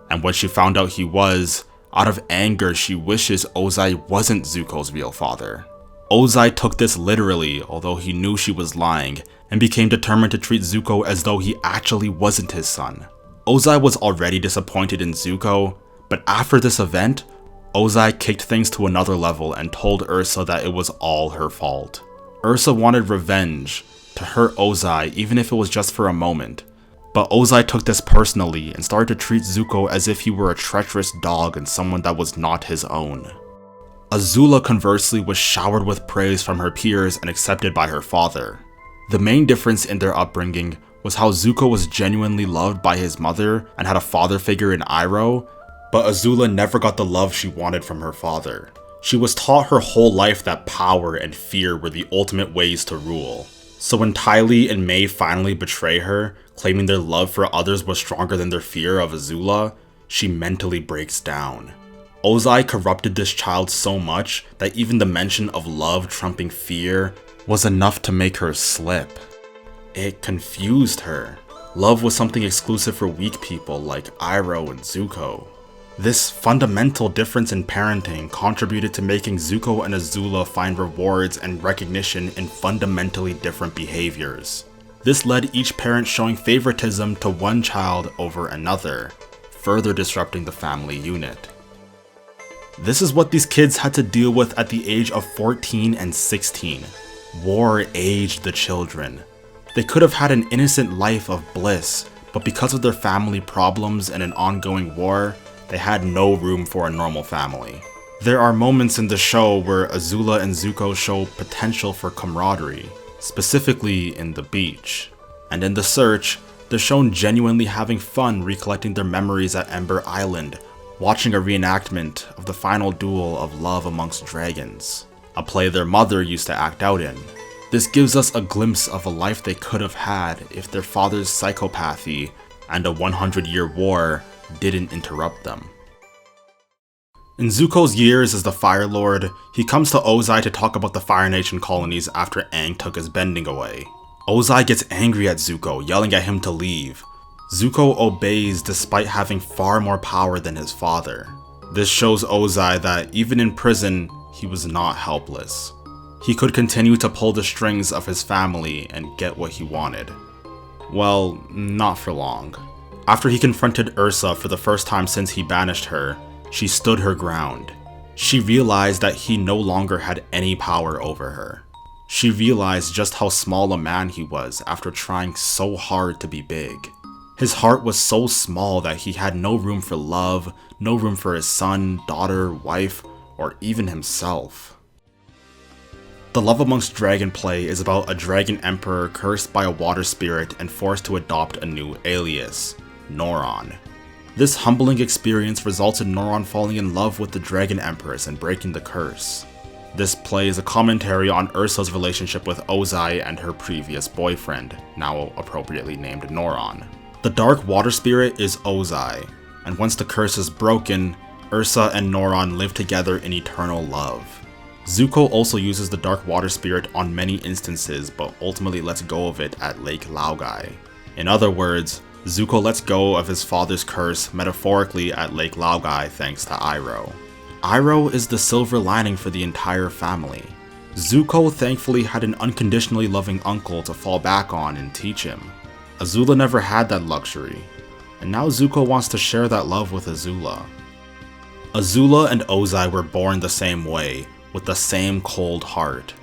and when she found out he was, out of anger she wishes Ozai wasn't Zuko's real father. Ozai took this literally, although he knew she was lying, and became determined to treat Zuko as though he actually wasn't his son. Ozai was already disappointed in Zuko, but after this event, Ozai kicked things to another level and told Ursa that it was all her fault. Ursa wanted revenge, to hurt Ozai even if it was just for a moment. But Ozai took this personally and started to treat Zuko as if he were a treacherous dog and someone that was not his own. Azula conversely was showered with praise from her peers and accepted by her father. The main difference in their upbringing was how Zuko was genuinely loved by his mother and had a father figure in Iroh, but Azula never got the love she wanted from her father. She was taught her whole life that power and fear were the ultimate ways to rule. So when Ty Lee and May finally betray her, claiming their love for others was stronger than their fear of Azula, she mentally breaks down. Ozai corrupted this child so much that even the mention of love trumping fear was enough to make her slip. It confused her. Love was something exclusive for weak people like Iroh and Zuko. This fundamental difference in parenting contributed to making Zuko and Azula find rewards and recognition in fundamentally different behaviors. This led each parent showing favoritism to one child over another, further disrupting the family unit. This is what these kids had to deal with at the age of 14 and 16. War aged the children. They could have had an innocent life of bliss, but because of their family problems and an ongoing war, they had no room for a normal family. There are moments in the show where Azula and Zuko show potential for camaraderie, specifically in the beach. And in The Search, they're shown genuinely having fun recollecting their memories at Ember Island, watching a reenactment of the final duel of Love Amongst Dragons, a play their mother used to act out in. This gives us a glimpse of a life they could have had if their father's psychopathy and a 100-year war didn't interrupt them. In Zuko's years as the Fire Lord, he comes to Ozai to talk about the Fire Nation colonies after Aang took his bending away. Ozai gets angry at Zuko, yelling at him to leave. Zuko obeys despite having far more power than his father. This shows Ozai that even in prison, he was not helpless. He could continue to pull the strings of his family and get what he wanted. Well, not for long. After he confronted Ursa for the first time since he banished her, she stood her ground. She realized that he no longer had any power over her. She realized just how small a man he was after trying so hard to be big. His heart was so small that he had no room for love, no room for his son, daughter, wife, or even himself. The Love Amongst Dragon play is about a dragon emperor cursed by a water spirit and forced to adopt a new alias, Noron. This humbling experience results in Noron falling in love with the Dragon Empress and breaking the curse. This play is a commentary on Ursa's relationship with Ozai and her previous boyfriend, now appropriately named Noron. The Dark Water Spirit is Ozai, and once the curse is broken, Ursa and Noron live together in eternal love. Zuko also uses the Dark Water Spirit on many instances, but ultimately lets go of it at Lake Laogai. In other words, Zuko lets go of his father's curse metaphorically at Lake Laogai thanks to Iroh. Iroh is the silver lining for the entire family. Zuko thankfully had an unconditionally loving uncle to fall back on and teach him. Azula never had that luxury, and now Zuko wants to share that love with Azula. Azula and Ozai were born the same way, with the same cold heart.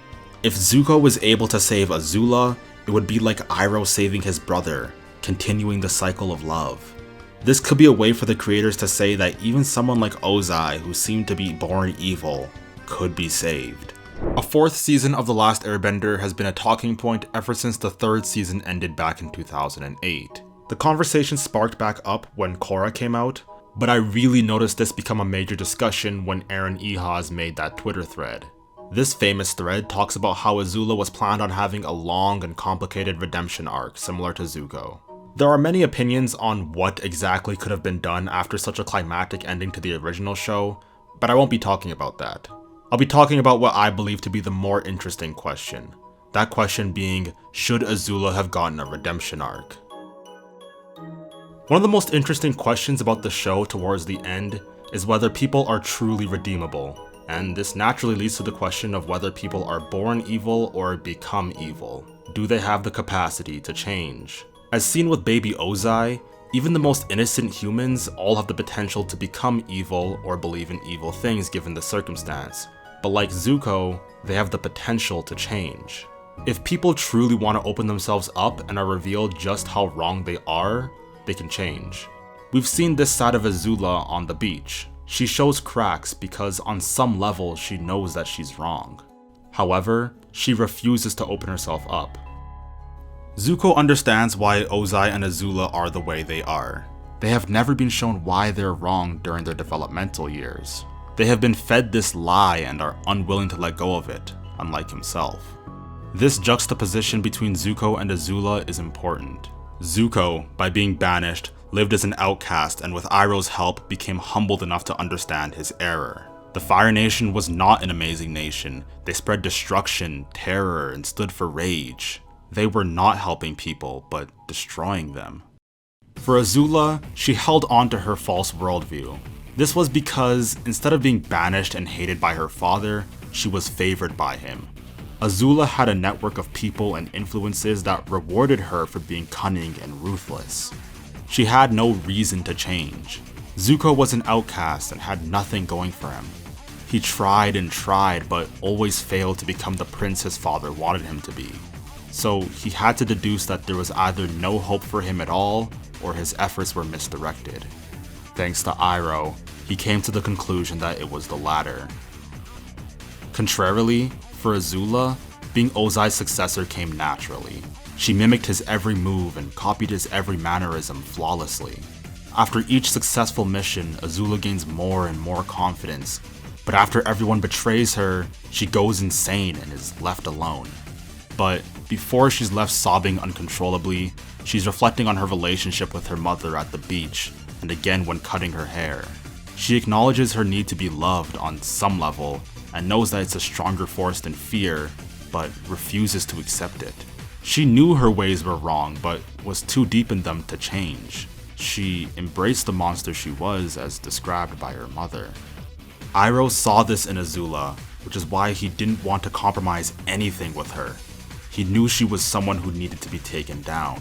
If Zuko was able to save Azula, it would be like Iroh saving his brother, continuing the cycle of love. This could be a way for the creators to say that even someone like Ozai, who seemed to be born evil, could be saved. A fourth season of The Last Airbender has been a talking point ever since the third season ended back in 2008. The conversation sparked back up when Korra came out, but I really noticed this become a major discussion when Aaron Ehas made that Twitter thread. This famous thread talks about how Azula was planned on having a long and complicated redemption arc similar to Zuko. There are many opinions on what exactly could have been done after such a climactic ending to the original show, but I won't be talking about that. I'll be talking about what I believe to be the more interesting question. That question being, should Azula have gotten a redemption arc? One of the most interesting questions about the show towards the end is whether people are truly redeemable, and this naturally leads to the question of whether people are born evil or become evil. Do they have the capacity to change? As seen with baby Ozai, even the most innocent humans all have the potential to become evil or believe in evil things given the circumstance. But like Zuko, they have the potential to change. If people truly want to open themselves up and are revealed just how wrong they are, they can change. We've seen this side of Azula on the beach. She shows cracks because on some level she knows that she's wrong. However, she refuses to open herself up. Zuko understands why Ozai and Azula are the way they are. They have never been shown why they're wrong during their developmental years. They have been fed this lie and are unwilling to let go of it, unlike himself. This juxtaposition between Zuko and Azula is important. Zuko, by being banished, lived as an outcast and with Iroh's help became humbled enough to understand his error. The Fire Nation was not an amazing nation. They spread destruction, terror, and stood for rage. They were not helping people, but destroying them. For Azula, she held on to her false worldview. This was because instead of being banished and hated by her father, she was favored by him. Azula had a network of people and influences that rewarded her for being cunning and ruthless. She had no reason to change. Zuko was an outcast and had nothing going for him. He tried and tried, but always failed to become the prince his father wanted him to be. So he had to deduce that there was either no hope for him at all, or his efforts were misdirected. Thanks to Iroh, he came to the conclusion that it was the latter. Contrarily, for Azula, being Ozai's successor came naturally. She mimicked his every move and copied his every mannerism flawlessly. After each successful mission, Azula gains more and more confidence, but after everyone betrays her, she goes insane and is left alone. But before she's left sobbing uncontrollably, she's reflecting on her relationship with her mother at the beach, and again when cutting her hair. She acknowledges her need to be loved on some level, and knows that it's a stronger force than fear, but refuses to accept it. She knew her ways were wrong, but was too deep in them to change. She embraced the monster she was as described by her mother. Iroh saw this in Azula, which is why he didn't want to compromise anything with her. He knew she was someone who needed to be taken down.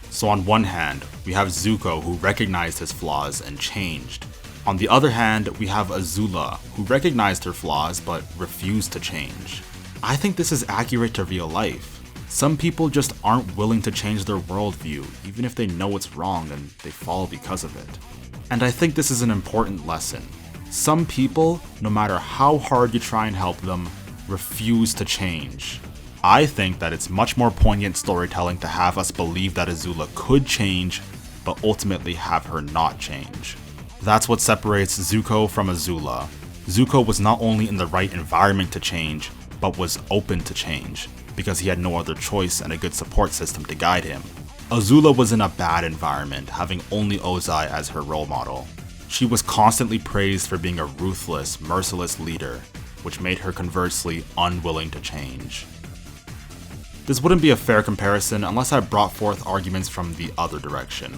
So on one hand, we have Zuko who recognized his flaws and changed. On the other hand, we have Azula who recognized her flaws but refused to change. I think this is accurate to real life. Some people just aren't willing to change their worldview, even if they know it's wrong and they fall because of it. And I think this is an important lesson. Some people, no matter how hard you try and help them, refuse to change. I think that it's much more poignant storytelling to have us believe that Azula could change, but ultimately have her not change. That's what separates Zuko from Azula. Zuko was not only in the right environment to change, but was open to change, because he had no other choice and a good support system to guide him. Azula was in a bad environment, having only Ozai as her role model. She was constantly praised for being a ruthless, merciless leader, which made her conversely unwilling to change. This wouldn't be a fair comparison unless I brought forth arguments from the other direction.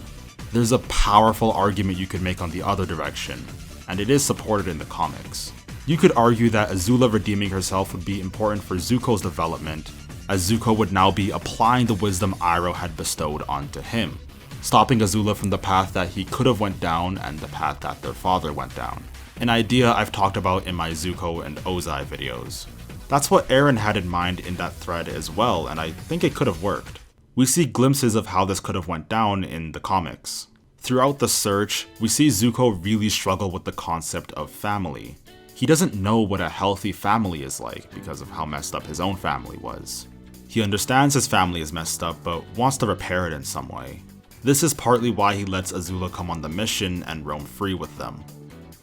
There's a powerful argument you could make on the other direction, and it is supported in the comics. You could argue that Azula redeeming herself would be important for Zuko's development, as Zuko would now be applying the wisdom Iroh had bestowed onto him, stopping Azula from the path that he could have went down and the path that their father went down. An idea I've talked about in my Zuko and Ozai videos. That's what Aaron had in mind in that thread as well, and I think it could have worked. We see glimpses of how this could have went down in the comics. Throughout the search, we see Zuko really struggle with the concept of family. He doesn't know what a healthy family is like because of how messed up his own family was. He understands his family is messed up, but wants to repair it in some way. This is partly why he lets Azula come on the mission and roam free with them.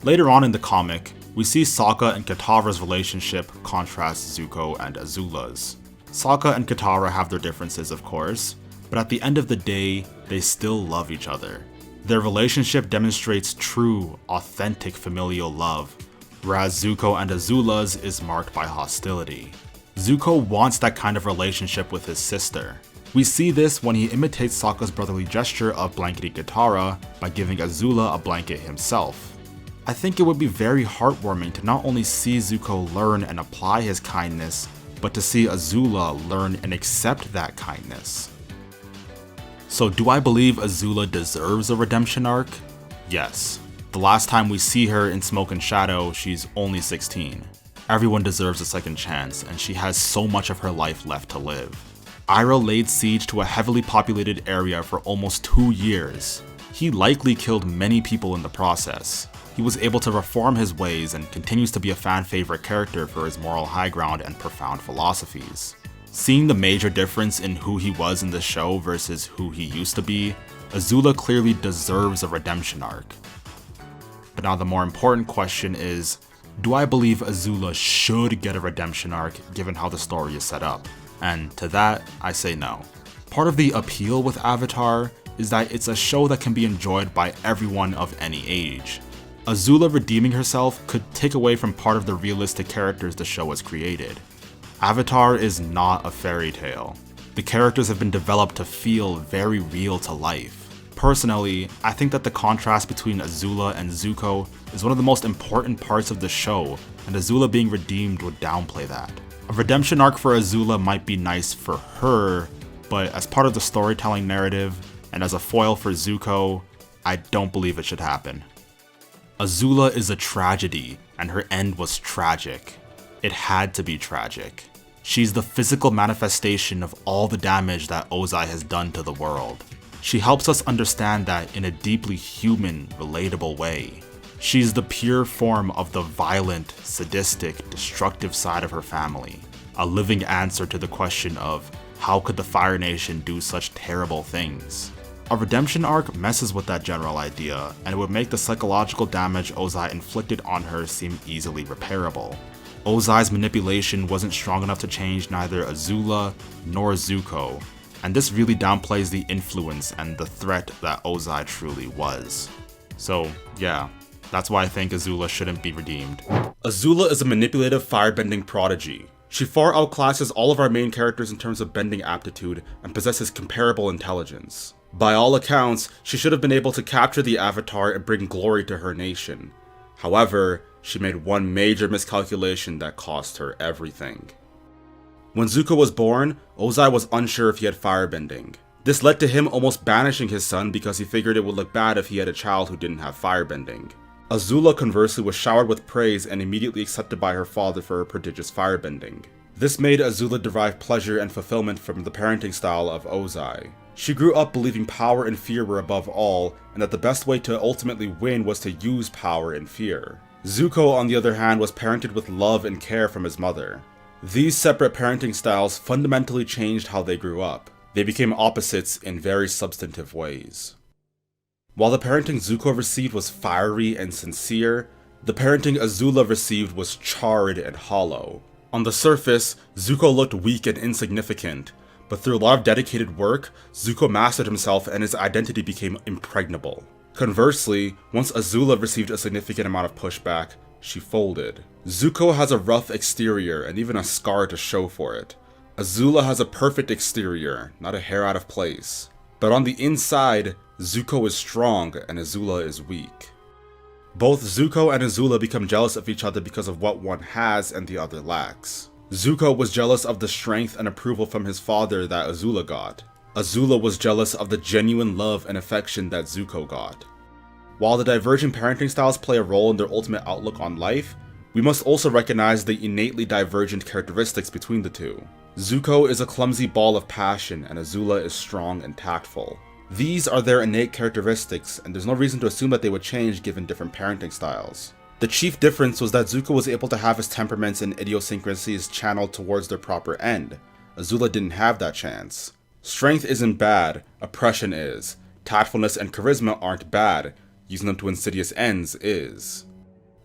Later on in the comic, we see Sokka and Katara's relationship contrast Zuko and Azula's. Sokka and Katara have their differences, of course, but at the end of the day, they still love each other. Their relationship demonstrates true, authentic familial love, whereas Zuko and Azula's is marked by hostility. Zuko wants that kind of relationship with his sister. We see this when he imitates Sokka's brotherly gesture of blanketing Katara by giving Azula a blanket himself. I think it would be very heartwarming to not only see Zuko learn and apply his kindness, but to see Azula learn and accept that kindness. So do I believe Azula deserves a redemption arc? Yes. The last time we see her in Smoke and Shadow, she's only 16. Everyone deserves a second chance, and she has so much of her life left to live. Iroh laid siege to a heavily populated area for almost 2 years. He likely killed many people in the process. He was able to reform his ways and continues to be a fan favorite character for his moral high ground and profound philosophies. Seeing the major difference in who he was in the show versus who he used to be, Azula clearly deserves a redemption arc. But now the more important question is, do I believe Azula should get a redemption arc given how the story is set up? And to that, I say no. Part of the appeal with Avatar is that it's a show that can be enjoyed by everyone of any age. Azula redeeming herself could take away from part of the realistic characters the show has created. Avatar is not a fairy tale. The characters have been developed to feel very real to life. Personally, I think that the contrast between Azula and Zuko is one of the most important parts of the show, and Azula being redeemed would downplay that. A redemption arc for Azula might be nice for her, but as part of the storytelling narrative, and as a foil for Zuko, I don't believe it should happen. Azula is a tragedy, and her end was tragic. It had to be tragic. She's the physical manifestation of all the damage that Ozai has done to the world. She helps us understand that in a deeply human, relatable way. She's the pure form of the violent, sadistic, destructive side of her family. A living answer to the question of, how could the Fire Nation do such terrible things? A redemption arc messes with that general idea, and it would make the psychological damage Ozai inflicted on her seem easily repairable. Ozai's manipulation wasn't strong enough to change neither Azula nor Zuko, and this really downplays the influence and the threat that Ozai truly was. So yeah, that's why I think Azula shouldn't be redeemed. Azula is a manipulative firebending prodigy. She far outclasses all of our main characters in terms of bending aptitude and possesses comparable intelligence. By all accounts, she should have been able to capture the Avatar and bring glory to her nation. However, she made one major miscalculation that cost her everything. When Zuko was born, Ozai was unsure if he had firebending. This led to him almost banishing his son because he figured it would look bad if he had a child who didn't have firebending. Azula conversely was showered with praise and immediately accepted by her father for her prodigious firebending. This made Azula derive pleasure and fulfillment from the parenting style of Ozai. She grew up believing power and fear were above all, and that the best way to ultimately win was to use power and fear. Zuko, on the other hand, was parented with love and care from his mother. These separate parenting styles fundamentally changed how they grew up. They became opposites in very substantive ways. While the parenting Zuko received was fiery and sincere, the parenting Azula received was charred and hollow. On the surface, Zuko looked weak and insignificant, but through a lot of dedicated work, Zuko mastered himself and his identity became impregnable. Conversely, once Azula received a significant amount of pushback, she folded. Zuko has a rough exterior and even a scar to show for it. Azula has a perfect exterior, not a hair out of place. But on the inside, Zuko is strong and Azula is weak. Both Zuko and Azula become jealous of each other because of what one has and the other lacks. Zuko was jealous of the strength and approval from his father that Azula got. Azula was jealous of the genuine love and affection that Zuko got. While the divergent parenting styles play a role in their ultimate outlook on life, we must also recognize the innately divergent characteristics between the two. Zuko is a clumsy ball of passion and Azula is strong and tactful. These are their innate characteristics, and there's no reason to assume that they would change given different parenting styles. The chief difference was that Zuko was able to have his temperaments and idiosyncrasies channeled towards their proper end. Azula didn't have that chance. Strength isn't bad, oppression is. Tactfulness and charisma aren't bad, using them to insidious ends is.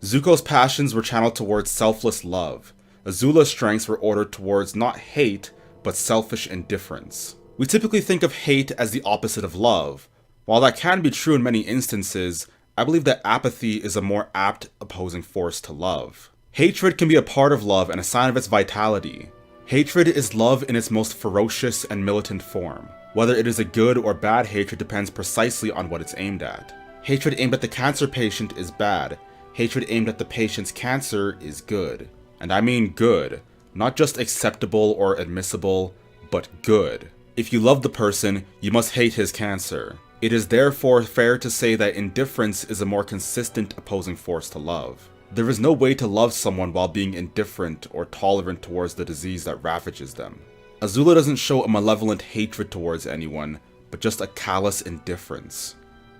Zuko's passions were channeled towards selfless love. Azula's strengths were ordered towards not hate, but selfish indifference. We typically think of hate as the opposite of love. While that can be true in many instances, I believe that apathy is a more apt opposing force to love. Hatred can be a part of love and a sign of its vitality. Hatred is love in its most ferocious and militant form. Whether it is a good or bad hatred depends precisely on what it's aimed at. Hatred aimed at the cancer patient is bad. Hatred aimed at the patient's cancer is good. And I mean good, not just acceptable or admissible, but good. If you love the person, you must hate his cancer. It is therefore fair to say that indifference is a more consistent opposing force to love. There is no way to love someone while being indifferent or tolerant towards the disease that ravages them. Azula doesn't show a malevolent hatred towards anyone, but just a callous indifference.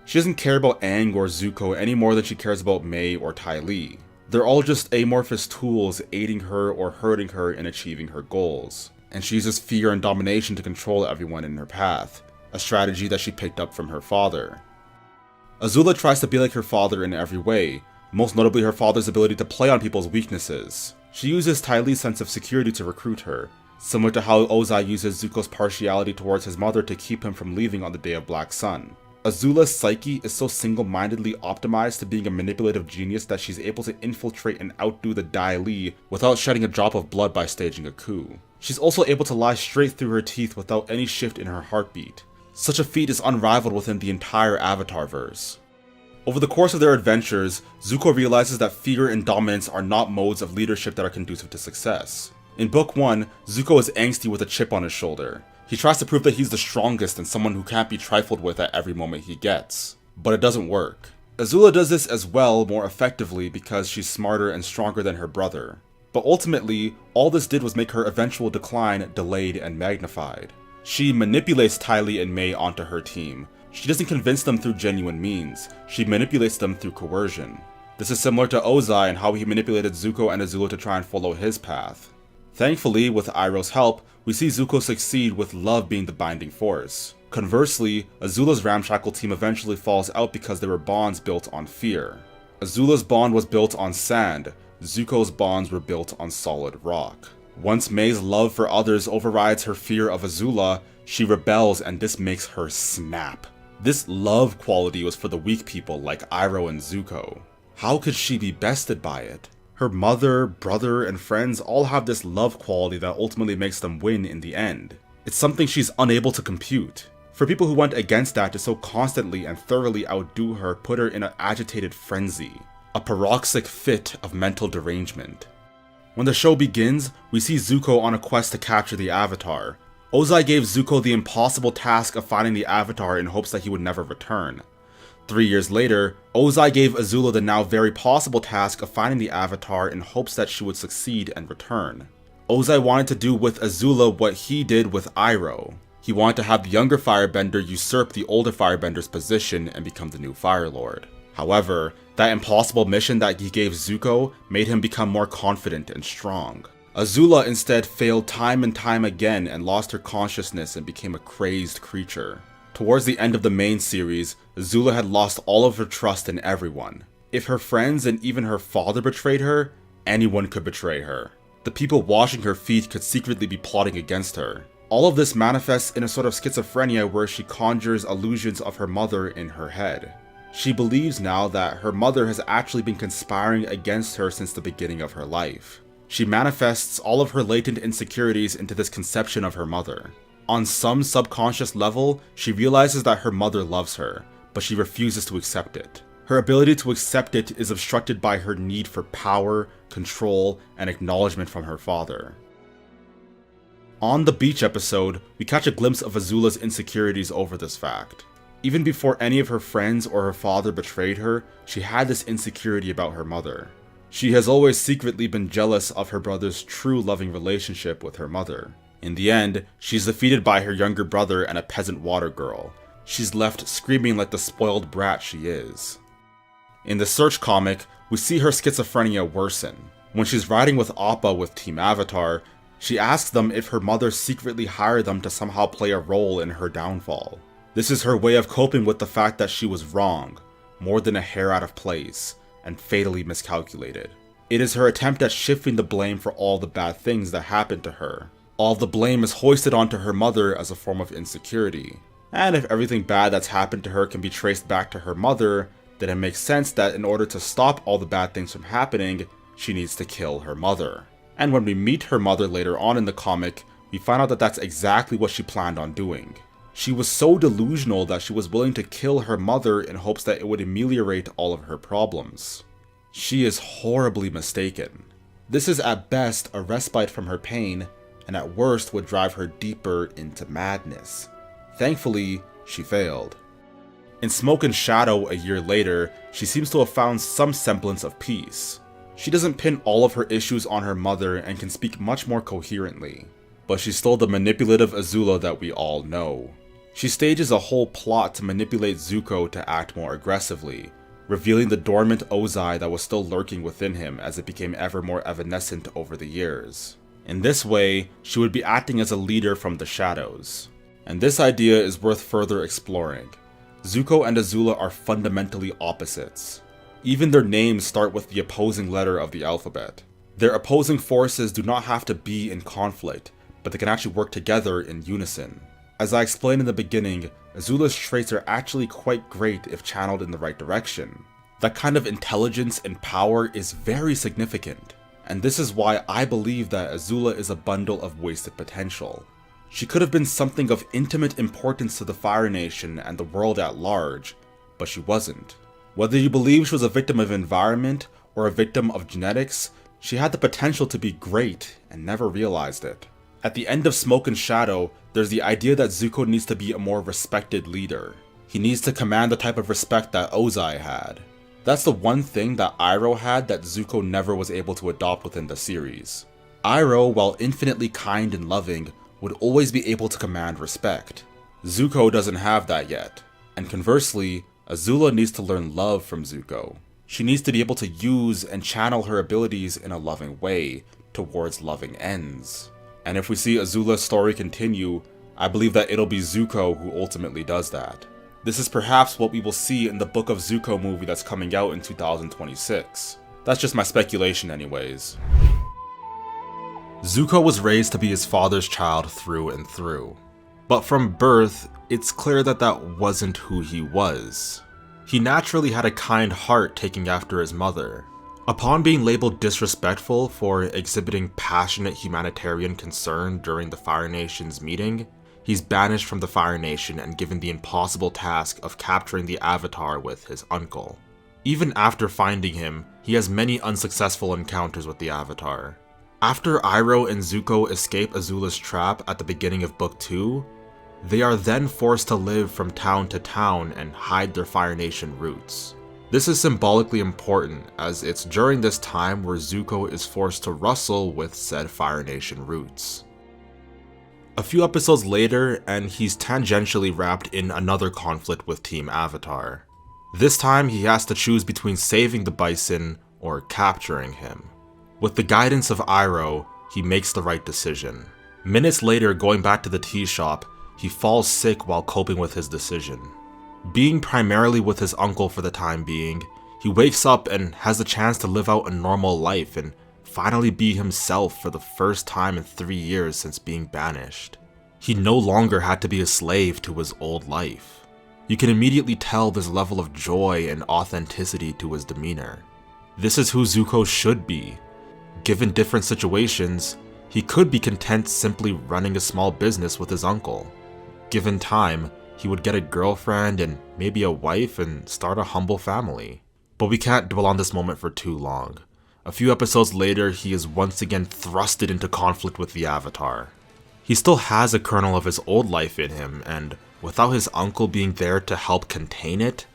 She doesn't care about Aang or Zuko any more than she cares about Mei or Ty Lee. They're all just amorphous tools aiding her or hurting her in achieving her goals. And she uses fear and domination to control everyone in her path, a strategy that she picked up from her father. Azula tries to be like her father in every way, most notably her father's ability to play on people's weaknesses. She uses Ty Lee's sense of security to recruit her, similar to how Ozai uses Zuko's partiality towards his mother to keep him from leaving on the Day of Black Sun. Azula's psyche is so single-mindedly optimized to being a manipulative genius that she's able to infiltrate and outdo the Dai Li without shedding a drop of blood by staging a coup. She's also able to lie straight through her teeth without any shift in her heartbeat. Such a feat is unrivaled within the entire Avatar-verse. Over the course of their adventures, Zuko realizes that fear and dominance are not modes of leadership that are conducive to success. In Book 1, Zuko is angsty with a chip on his shoulder. He tries to prove that he's the strongest and someone who can't be trifled with at every moment he gets. But it doesn't work. Azula does this as well more effectively because she's smarter and stronger than her brother. But ultimately, all this did was make her eventual decline delayed and magnified. She manipulates Ty Lee and May onto her team. She doesn't convince them through genuine means, she manipulates them through coercion. This is similar to Ozai and how he manipulated Zuko and Azula to try and follow his path. Thankfully, with Iroh's help, we see Zuko succeed with love being the binding force. Conversely, Azula's ramshackle team eventually falls out because there were bonds built on fear. Azula's bond was built on sand, Zuko's bonds were built on solid rock. Once May's love for others overrides her fear of Azula, she rebels and this makes her snap. This love quality was for the weak people like Iroh and Zuko. How could she be bested by it? Her mother, brother, and friends all have this love quality that ultimately makes them win in the end. It's something she's unable to compute. For people who went against that to so constantly and thoroughly outdo her put her in an agitated frenzy, a paroxysmic fit of mental derangement. When the show begins, we see Zuko on a quest to capture the Avatar. Ozai gave Zuko the impossible task of finding the Avatar in hopes that he would never return. 3 years later, Ozai gave Azula the now very possible task of finding the Avatar in hopes that she would succeed and return. Ozai wanted to do with Azula what he did with Iroh. He wanted to have the younger Firebender usurp the older Firebender's position and become the new Fire Lord. However, that impossible mission that he gave Zuko made him become more confident and strong. Azula instead failed time and time again and lost her consciousness and became a crazed creature. Towards the end of the main series, Azula had lost all of her trust in everyone. If her friends and even her father betrayed her, anyone could betray her. The people washing her feet could secretly be plotting against her. All of this manifests in a sort of schizophrenia where she conjures illusions of her mother in her head. She believes now that her mother has actually been conspiring against her since the beginning of her life. She manifests all of her latent insecurities into this conception of her mother. On some subconscious level, she realizes that her mother loves her, but she refuses to accept it. Her ability to accept it is obstructed by her need for power, control, and acknowledgement from her father. On the beach episode, we catch a glimpse of Azula's insecurities over this fact. Even before any of her friends or her father betrayed her, she had this insecurity about her mother. She has always secretly been jealous of her brother's true loving relationship with her mother. In the end, she's defeated by her younger brother and a peasant water girl. She's left screaming like the spoiled brat she is. In the Search comic, we see her schizophrenia worsen. When she's riding with Appa with Team Avatar, she asks them if her mother secretly hired them to somehow play a role in her downfall. This is her way of coping with the fact that she was wrong, more than a hair out of place, and fatally miscalculated. It is her attempt at shifting the blame for all the bad things that happened to her. All the blame is hoisted onto her mother as a form of insecurity. And if everything bad that's happened to her can be traced back to her mother, then it makes sense that in order to stop all the bad things from happening, she needs to kill her mother. And when we meet her mother later on in the comic, we find out that that's exactly what she planned on doing. She was so delusional that she was willing to kill her mother in hopes that it would ameliorate all of her problems. She is horribly mistaken. This is at best a respite from her pain, and at worst would drive her deeper into madness. Thankfully, she failed. In Smoke and Shadow a year later, she seems to have found some semblance of peace. She doesn't pin all of her issues on her mother and can speak much more coherently. But she's still the manipulative Azula that we all know. She stages a whole plot to manipulate Zuko to act more aggressively, revealing the dormant Ozai that was still lurking within him as it became ever more evanescent over the years. In this way, she would be acting as a leader from the shadows. And this idea is worth further exploring. Zuko and Azula are fundamentally opposites. Even their names start with the opposing letter of the alphabet. Their opposing forces do not have to be in conflict, but they can actually work together in unison. As I explained in the beginning, Azula's traits are actually quite great if channeled in the right direction. That kind of intelligence and power is very significant, and this is why I believe that Azula is a bundle of wasted potential. She could have been something of intimate importance to the Fire Nation and the world at large, but she wasn't. Whether you believe she was a victim of environment or a victim of genetics, she had the potential to be great and never realized it. At the end of Smoke and Shadow, there's the idea that Zuko needs to be a more respected leader. He needs to command the type of respect that Ozai had. That's the one thing that Iroh had that Zuko never was able to adopt within the series. Iroh, while infinitely kind and loving, would always be able to command respect. Zuko doesn't have that yet, and conversely, Azula needs to learn love from Zuko. She needs to be able to use and channel her abilities in a loving way towards loving ends. And if we see Azula's story continue, I believe that it'll be Zuko who ultimately does that. This is perhaps what we will see in the Book of Zuko movie that's coming out in 2026. That's just my speculation anyways. Zuko was raised to be his father's child through and through. But from birth, it's clear that that wasn't who he was. He naturally had a kind heart taking after his mother. Upon being labeled disrespectful for exhibiting passionate humanitarian concern during the Fire Nation's meeting, he's banished from the Fire Nation and given the impossible task of capturing the Avatar with his uncle. Even after finding him, he has many unsuccessful encounters with the Avatar. After Iroh and Zuko escape Azula's trap at the beginning of Book 2, they are then forced to live from town to town and hide their Fire Nation roots. This is symbolically important, as it's during this time where Zuko is forced to wrestle with said Fire Nation roots. A few episodes later, and he's tangentially wrapped in another conflict with Team Avatar. This time, he has to choose between saving the Bison or capturing him. With the guidance of Iroh, he makes the right decision. Minutes later, going back to the tea shop, he falls sick while coping with his decision. Being primarily with his uncle for the time being, he wakes up and has the chance to live out a normal life and finally be himself for the first time in 3 years since being banished. He no longer had to be a slave to his old life. You can immediately tell this level of joy and authenticity to his demeanor. This is who Zuko should be. Given different situations, he could be content simply running a small business with his uncle. Given time, he would get a girlfriend and maybe a wife and start a humble family. But we can't dwell on this moment for too long. A few episodes later, he is once again thrusted into conflict with the Avatar. He still has a kernel of his old life in him, and without his uncle being there to help contain it,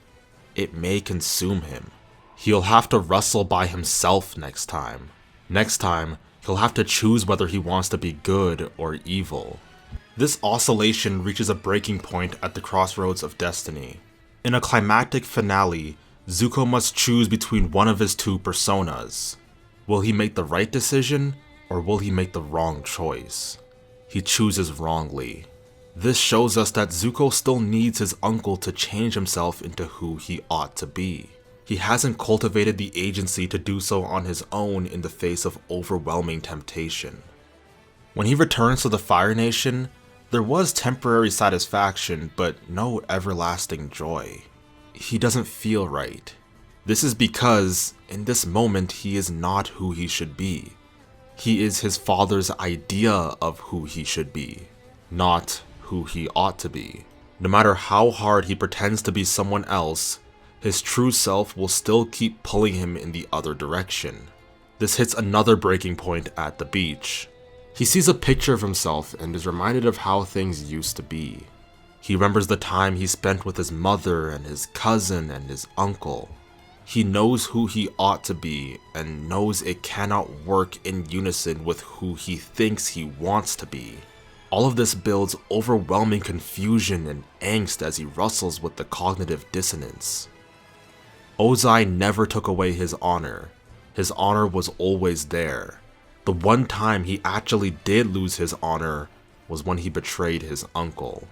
it may consume him. He'll have to wrestle by himself next time. Next time, he'll have to choose whether he wants to be good or evil. This oscillation reaches a breaking point at the crossroads of destiny. In a climactic finale, Zuko must choose between one of his two personas. Will he make the right decision, or will he make the wrong choice? He chooses wrongly. This shows us that Zuko still needs his uncle to change himself into who he ought to be. He hasn't cultivated the agency to do so on his own in the face of overwhelming temptation. When he returns to the Fire Nation, there was temporary satisfaction, but no everlasting joy. He doesn't feel right. This is because, in this moment, he is not who he should be. He is his father's idea of who he should be, not who he ought to be. No matter how hard he pretends to be someone else, his true self will still keep pulling him in the other direction. This hits another breaking point at the beach. He sees a picture of himself and is reminded of how things used to be. He remembers the time he spent with his mother and his cousin and his uncle. He knows who he ought to be and knows it cannot work in unison with who he thinks he wants to be. All of this builds overwhelming confusion and angst as he wrestles with the cognitive dissonance. Ozai never took away his honor. His honor was always there. The one time he actually did lose his honor was when he betrayed his uncle.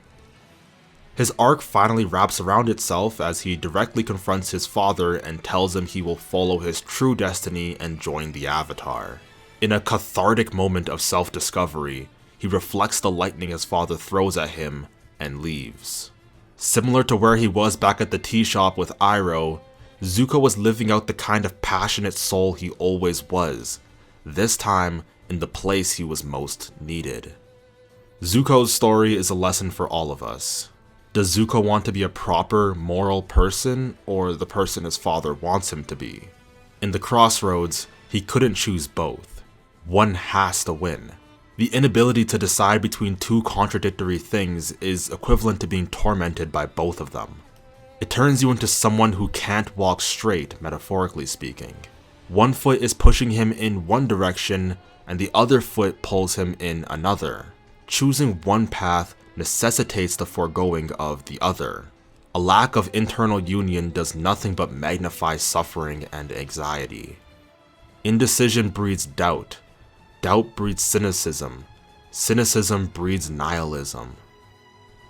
His arc finally wraps around itself as he directly confronts his father and tells him he will follow his true destiny and join the Avatar. In a cathartic moment of self-discovery, he reflects the lightning his father throws at him and leaves. Similar to where he was back at the tea shop with Iroh, Zuko was living out the kind of passionate soul he always was, this time in the place he was most needed. Zuko's story is a lesson for all of us. Does Zuko want to be a proper, moral person, or the person his father wants him to be? In the crossroads, he couldn't choose both. One has to win. The inability to decide between two contradictory things is equivalent to being tormented by both of them. It turns you into someone who can't walk straight, metaphorically speaking. One foot is pushing him in one direction, and the other foot pulls him in another. Choosing one path necessitates the foregoing of the other. A lack of internal union does nothing but magnify suffering and anxiety. Indecision breeds doubt. Doubt breeds cynicism. Cynicism breeds nihilism.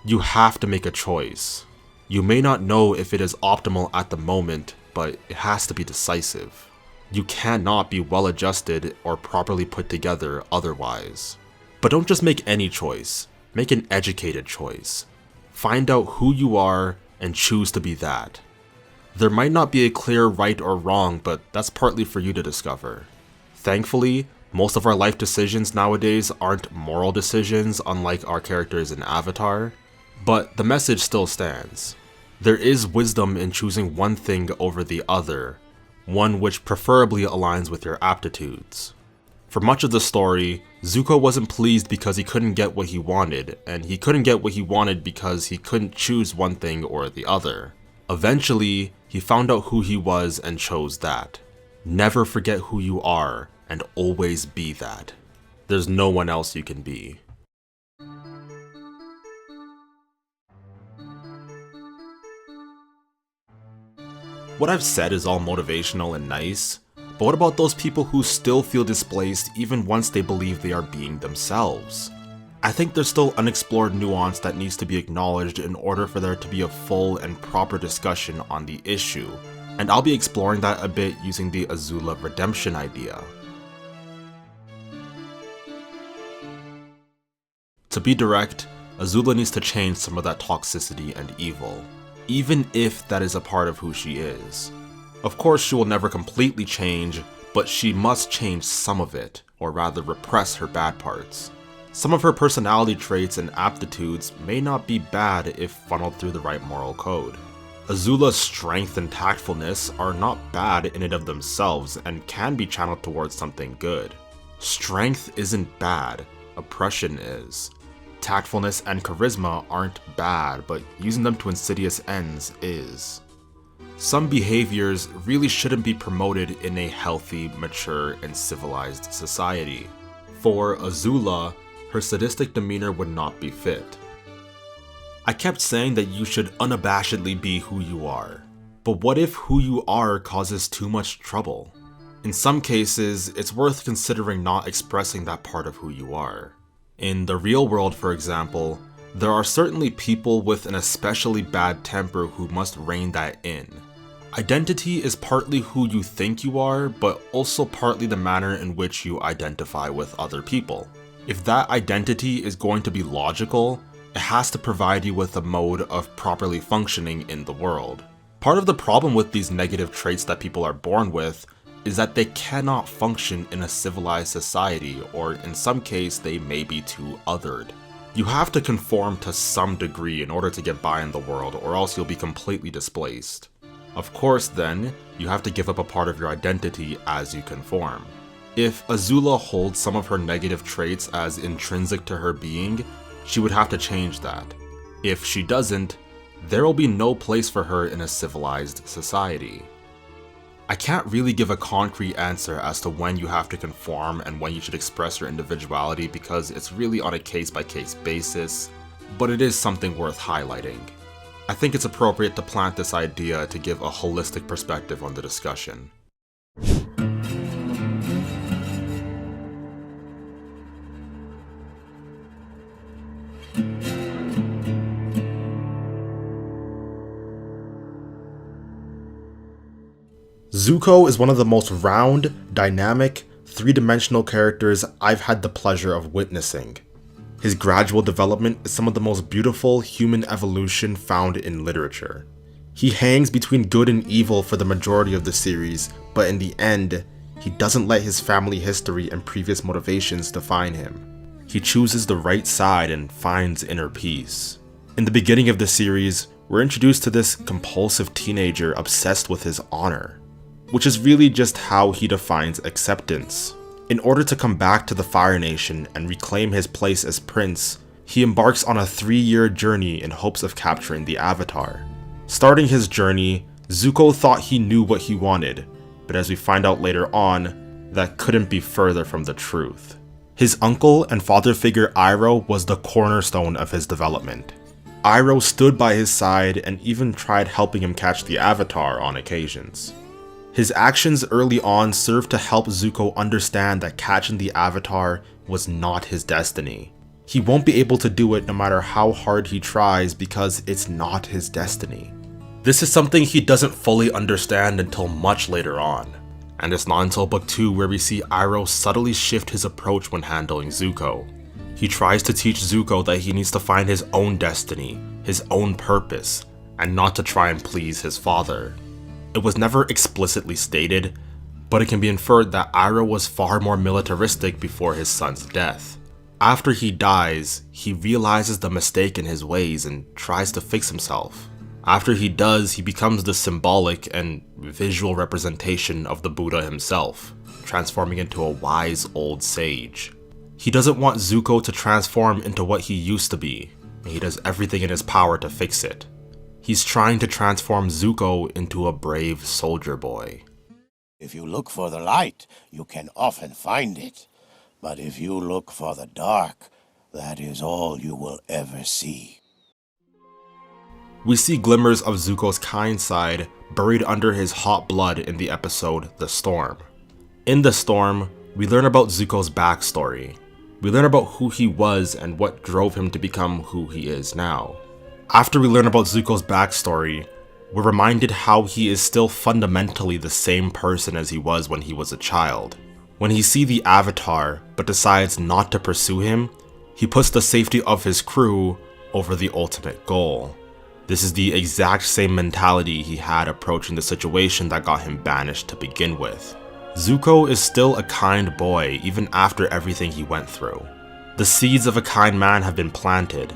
You have to make a choice. You may not know if it is optimal at the moment, but it has to be decisive. You cannot be well adjusted or properly put together otherwise. But don't just make any choice. Make an educated choice. Find out who you are and choose to be that. There might not be a clear right or wrong, but that's partly for you to discover. Thankfully, most of our life decisions nowadays aren't moral decisions unlike our characters in Avatar, but the message still stands. There is wisdom in choosing one thing over the other, one which preferably aligns with your aptitudes. For much of the story, Zuko wasn't pleased because he couldn't get what he wanted, and he couldn't get what he wanted because he couldn't choose one thing or the other. Eventually, he found out who he was and chose that. Never forget who you are, and always be that. There's no one else you can be. What I've said is all motivational and nice, but what about those people who still feel displaced even once they believe they are being themselves? I think there's still unexplored nuance that needs to be acknowledged in order for there to be a full and proper discussion on the issue, and I'll be exploring that a bit using the Azula redemption idea. To be direct, Azula needs to change some of that toxicity and evil, even if that is a part of who she is. Of course, she will never completely change, but she must change some of it, or rather repress her bad parts. Some of her personality traits and aptitudes may not be bad if funneled through the right moral code. Azula's strength and tactfulness are not bad in and of themselves and can be channeled towards something good. Strength isn't bad, oppression is. Tactfulness and charisma aren't bad, but using them to insidious ends is. Some behaviors really shouldn't be promoted in a healthy, mature, and civilized society. For Azula, her sadistic demeanor would not be fit. I kept saying that you should unabashedly be who you are. But what if who you are causes too much trouble? In some cases, it's worth considering not expressing that part of who you are. In the real world, for example, there are certainly people with an especially bad temper who must rein that in. Identity is partly who you think you are, but also partly the manner in which you identify with other people. If that identity is going to be logical, it has to provide you with a mode of properly functioning in the world. Part of the problem with these negative traits that people are born with is that they cannot function in a civilized society, or in some case they may be too othered. You have to conform to some degree in order to get by in the world, or else you'll be completely displaced. Of course then, you have to give up a part of your identity as you conform. If Azula holds some of her negative traits as intrinsic to her being, she would have to change that. If she doesn't, there will be no place for her in a civilized society. I can't really give a concrete answer as to when you have to conform and when you should express your individuality because it's really on a case-by-case basis, but it is something worth highlighting. I think it's appropriate to plant this idea to give a holistic perspective on the discussion. Zuko is one of the most round, dynamic, three-dimensional characters I've had the pleasure of witnessing. His gradual development is some of the most beautiful human evolution found in literature. He hangs between good and evil for the majority of the series, but in the end, he doesn't let his family history and previous motivations define him. He chooses the right side and finds inner peace. In the beginning of the series, we're introduced to this compulsive teenager obsessed with his honor, which is really just how he defines acceptance. In order to come back to the Fire Nation and reclaim his place as prince, he embarks on a 3-year journey in hopes of capturing the Avatar. Starting his journey, Zuko thought he knew what he wanted, but as we find out later on, that couldn't be further from the truth. His uncle and father figure Iroh was the cornerstone of his development. Iroh stood by his side and even tried helping him catch the Avatar on occasions. His actions early on served to help Zuko understand that catching the Avatar was not his destiny. He won't be able to do it no matter how hard he tries because it's not his destiny. This is something he doesn't fully understand until much later on, and it's not until book 2 where we see Iroh subtly shift his approach when handling Zuko. He tries to teach Zuko that he needs to find his own destiny, his own purpose, and not to try and please his father. It was never explicitly stated, but it can be inferred that Iroh was far more militaristic before his son's death. After he dies, he realizes the mistake in his ways and tries to fix himself. After he does, he becomes the symbolic and visual representation of the Buddha himself, transforming into a wise old sage. He doesn't want Zuko to transform into what he used to be, and he does everything in his power to fix it. He's trying to transform Zuko into a brave soldier boy. If you look for the light, you can often find it. But if you look for the dark, that is all you will ever see. We see glimmers of Zuko's kind side buried under his hot blood in the episode The Storm. In The Storm, we learn about Zuko's backstory. We learn about who he was and what drove him to become who he is now. After we learn about Zuko's backstory, we're reminded how he is still fundamentally the same person as he was when he was a child. When he sees the Avatar but decides not to pursue him, he puts the safety of his crew over the ultimate goal. This is the exact same mentality he had approaching the situation that got him banished to begin with. Zuko is still a kind boy even after everything he went through. The seeds of a kind man have been planted,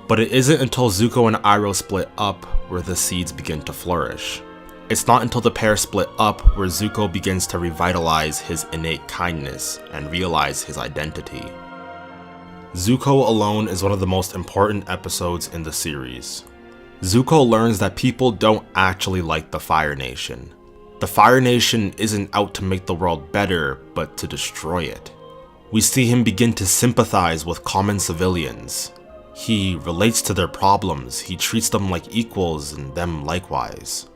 but it isn't until Zuko and Iroh split up where the seeds begin to flourish. It's not until the pair split up where Zuko begins to revitalize his innate kindness and realize his identity. Zuko alone is one of the most important episodes in the series. Zuko learns that people don't actually like the Fire Nation. The Fire Nation isn't out to make the world better, but to destroy it. We see him begin to sympathize with common civilians. He relates to their problems, he treats them like equals and them likewise.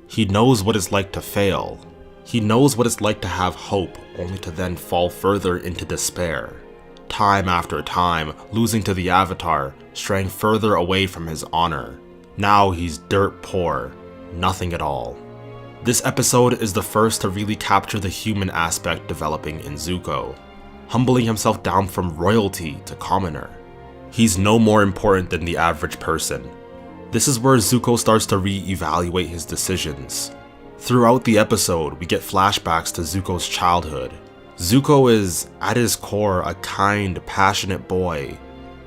He knows what it's like to fail. He knows what it's like to have hope, only to then fall further into despair. Time after time, losing to the Avatar, straying further away from his honor. Now he's dirt poor, nothing at all. This episode is the first to really capture the human aspect developing in Zuko, humbling himself down from royalty to commoner. He's no more important than the average person. This is where Zuko starts to re-evaluate his decisions. Throughout the episode, we get flashbacks to Zuko's childhood. Zuko is, at his core, a kind, passionate boy,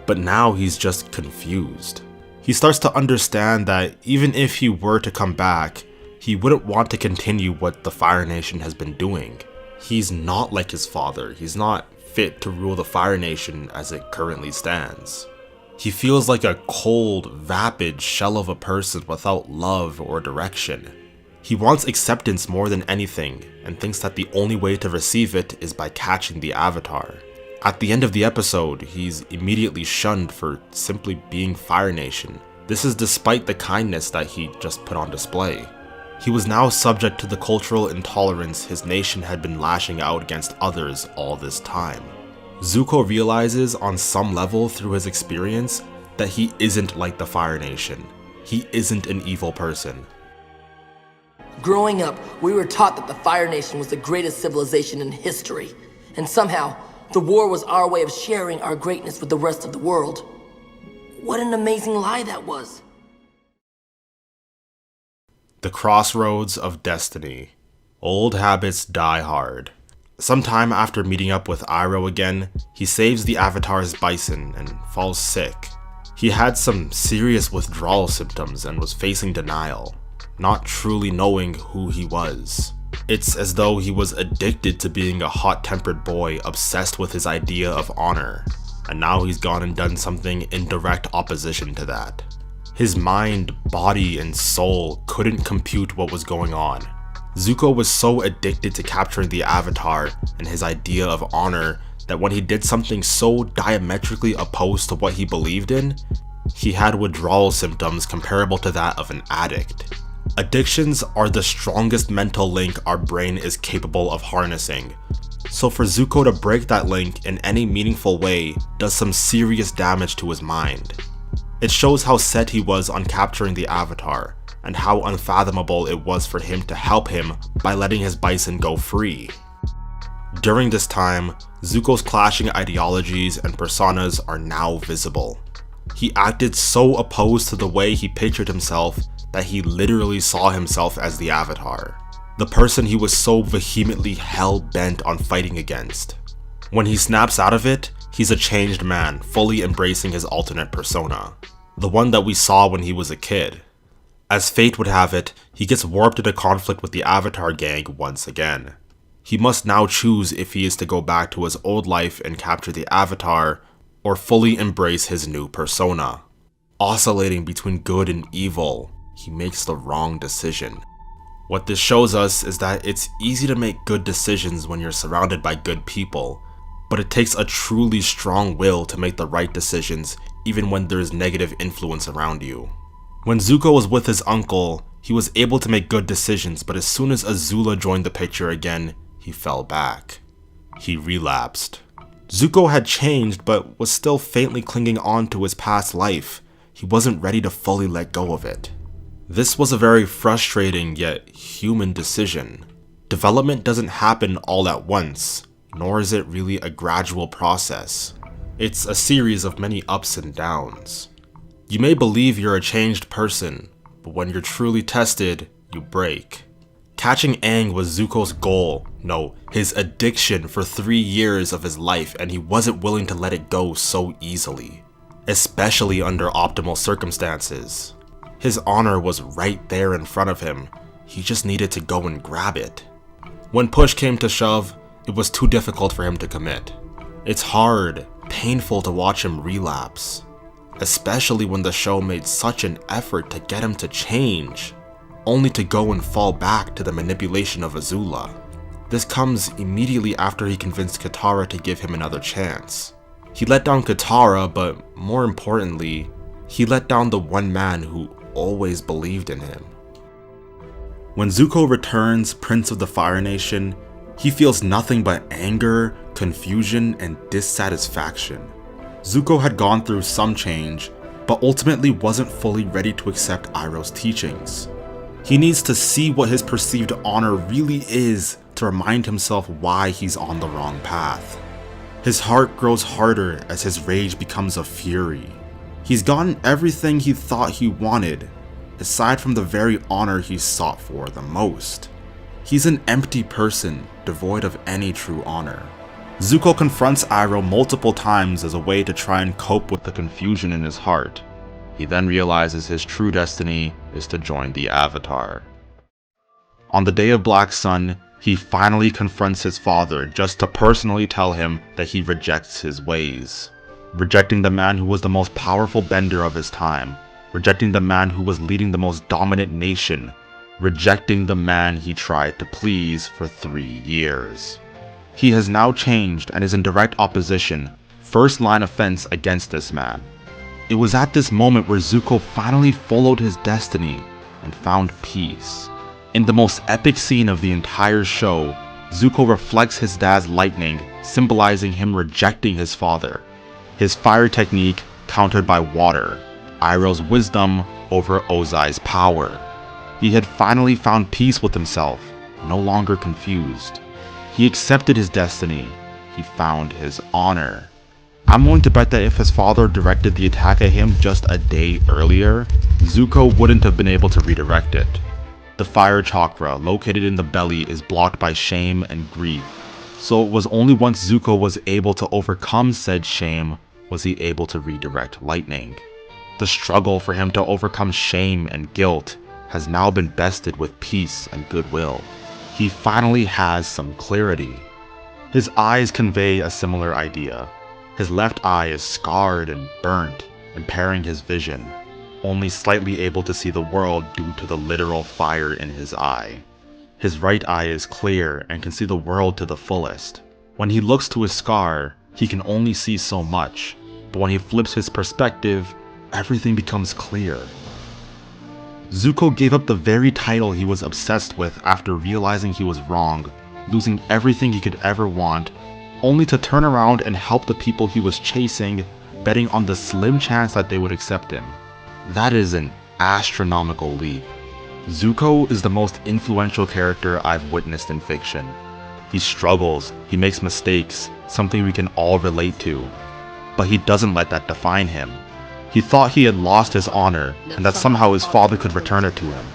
but now he's just confused. He starts to understand that even if he were to come back, he wouldn't want to continue what the Fire Nation has been doing. He's not like his father. He's not fit to rule the Fire Nation as it currently stands. He feels like a cold, vapid shell of a person without love or direction. He wants acceptance more than anything, and thinks that the only way to receive it is by catching the Avatar. At the end of the episode, he's immediately shunned for simply being Fire Nation. This is despite the kindness that he just put on display. He was now subject to the cultural intolerance his nation had been lashing out against others all this time. Zuko realizes on some level through his experience that he isn't like the Fire Nation. He isn't an evil person. Growing up, we were taught that the Fire Nation was the greatest civilization in history, and somehow, The war was our way of sharing our greatness with the rest of the world. What an amazing lie that was. The crossroads of destiny. Old habits die hard. Sometime after meeting up with Iroh again, he saves the Avatar's bison and falls sick. He had some serious withdrawal symptoms and was facing denial, not truly knowing who he was. It's as though he was addicted to being a hot-tempered boy obsessed with his idea of honor, and now he's gone and done something in direct opposition to that. His mind, body, and soul couldn't compute what was going on. Zuko was so addicted to capturing the Avatar and his idea of honor that when he did something so diametrically opposed to what he believed in, he had withdrawal symptoms comparable to that of an addict. Addictions are the strongest mental link our brain is capable of harnessing. So for Zuko to break that link in any meaningful way does some serious damage to his mind. It shows how set he was on capturing the Avatar, and how unfathomable it was for him to help him by letting his bison go free. During this time, Zuko's clashing ideologies and personas are now visible. He acted so opposed to the way he pictured himself that he literally saw himself as the Avatar, the person he was so vehemently hell-bent on fighting against. When he snaps out of it, he's a changed man, fully embracing his alternate persona, the one that we saw when he was a kid. As fate would have it, he gets warped into conflict with the Avatar gang once again. He must now choose if he is to go back to his old life and capture the Avatar, or fully embrace his new persona. Oscillating between good and evil, he makes the wrong decision. What this shows us is that it's easy to make good decisions when you're surrounded by good people, but it takes a truly strong will to make the right decisions even when there's negative influence around you. When Zuko was with his uncle, he was able to make good decisions, but as soon as Azula joined the picture again, he fell back. He relapsed. Zuko had changed, but was still faintly clinging on to his past life. He wasn't ready to fully let go of it. This was a very frustrating yet human decision. Development doesn't happen all at once, nor is it really a gradual process. It's a series of many ups and downs. You may believe you're a changed person, but when you're truly tested, you break. Catching Aang was Zuko's goal, no, his addiction for 3 years of his life, and he wasn't willing to let it go so easily, especially under optimal circumstances. His honor was right there in front of him, he just needed to go and grab it. When push came to shove, it was too difficult for him to commit. It's hard, painful to watch him relapse, especially when the show made such an effort to get him to change, only to go and fall back to the manipulation of Azula. This comes immediately after he convinced Katara to give him another chance. He let down Katara, but more importantly, he let down the one man who always believed in him. When Zuko returns Prince of the Fire Nation, he feels nothing but anger, confusion, and dissatisfaction. Zuko had gone through some change, but ultimately wasn't fully ready to accept Iroh's teachings. He needs to see what his perceived honor really is to remind himself why he's on the wrong path. His heart grows harder as his rage becomes a fury. He's gotten everything he thought he wanted, aside from the very honor he sought for the most. He's an empty person, devoid of any true honor. Zuko confronts Iroh multiple times as a way to try and cope with the confusion in his heart. He then realizes his true destiny is to join the Avatar. On the day of Black Sun, he finally confronts his father just to personally tell him that he rejects his ways. Rejecting the man who was the most powerful bender of his time. Rejecting the man who was leading the most dominant nation. Rejecting the man he tried to please for 3 years. He has now changed and is in direct opposition, first line offense against this man. It was at this moment where Zuko finally followed his destiny and found peace. In the most epic scene of the entire show, Zuko reflects his dad's lightning, symbolizing him rejecting his father. His fire technique countered by water, Iroh's wisdom over Ozai's power. He had finally found peace with himself, no longer confused. He accepted his destiny. he found his honor. I'm willing to bet that if his father directed the attack at him just a day earlier, Zuko wouldn't have been able to redirect it. The fire chakra located in the belly is blocked by shame and grief, so it was only once Zuko was able to overcome said shame was he able to redirect lightning. The struggle for him to overcome shame and guilt has now been bested with peace and goodwill. He finally has some clarity. His eyes convey a similar idea. His left eye is scarred and burnt, impairing his vision, only slightly able to see the world due to the literal fire in his eye. His right eye is clear and can see the world to the fullest. When he looks to his scar, he can only see so much, but when he flips his perspective, everything becomes clear. Zuko gave up the very title he was obsessed with after realizing he was wrong, losing everything he could ever want, only to turn around and help the people he was chasing, betting on the slim chance that they would accept him. That is an astronomical leap. Zuko is the most influential character I've witnessed in fiction. He struggles, he makes mistakes, something we can all relate to, but he doesn't let that define him. He thought he had lost his honor and that somehow his father could return it to him,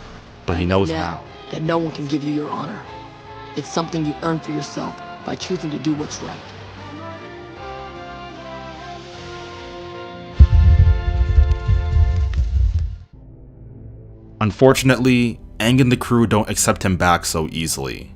but he knows now that no one can give you your honor. It's something you earn for yourself by choosing to do what's right. Unfortunately, Aang and the crew don't accept him back so easily.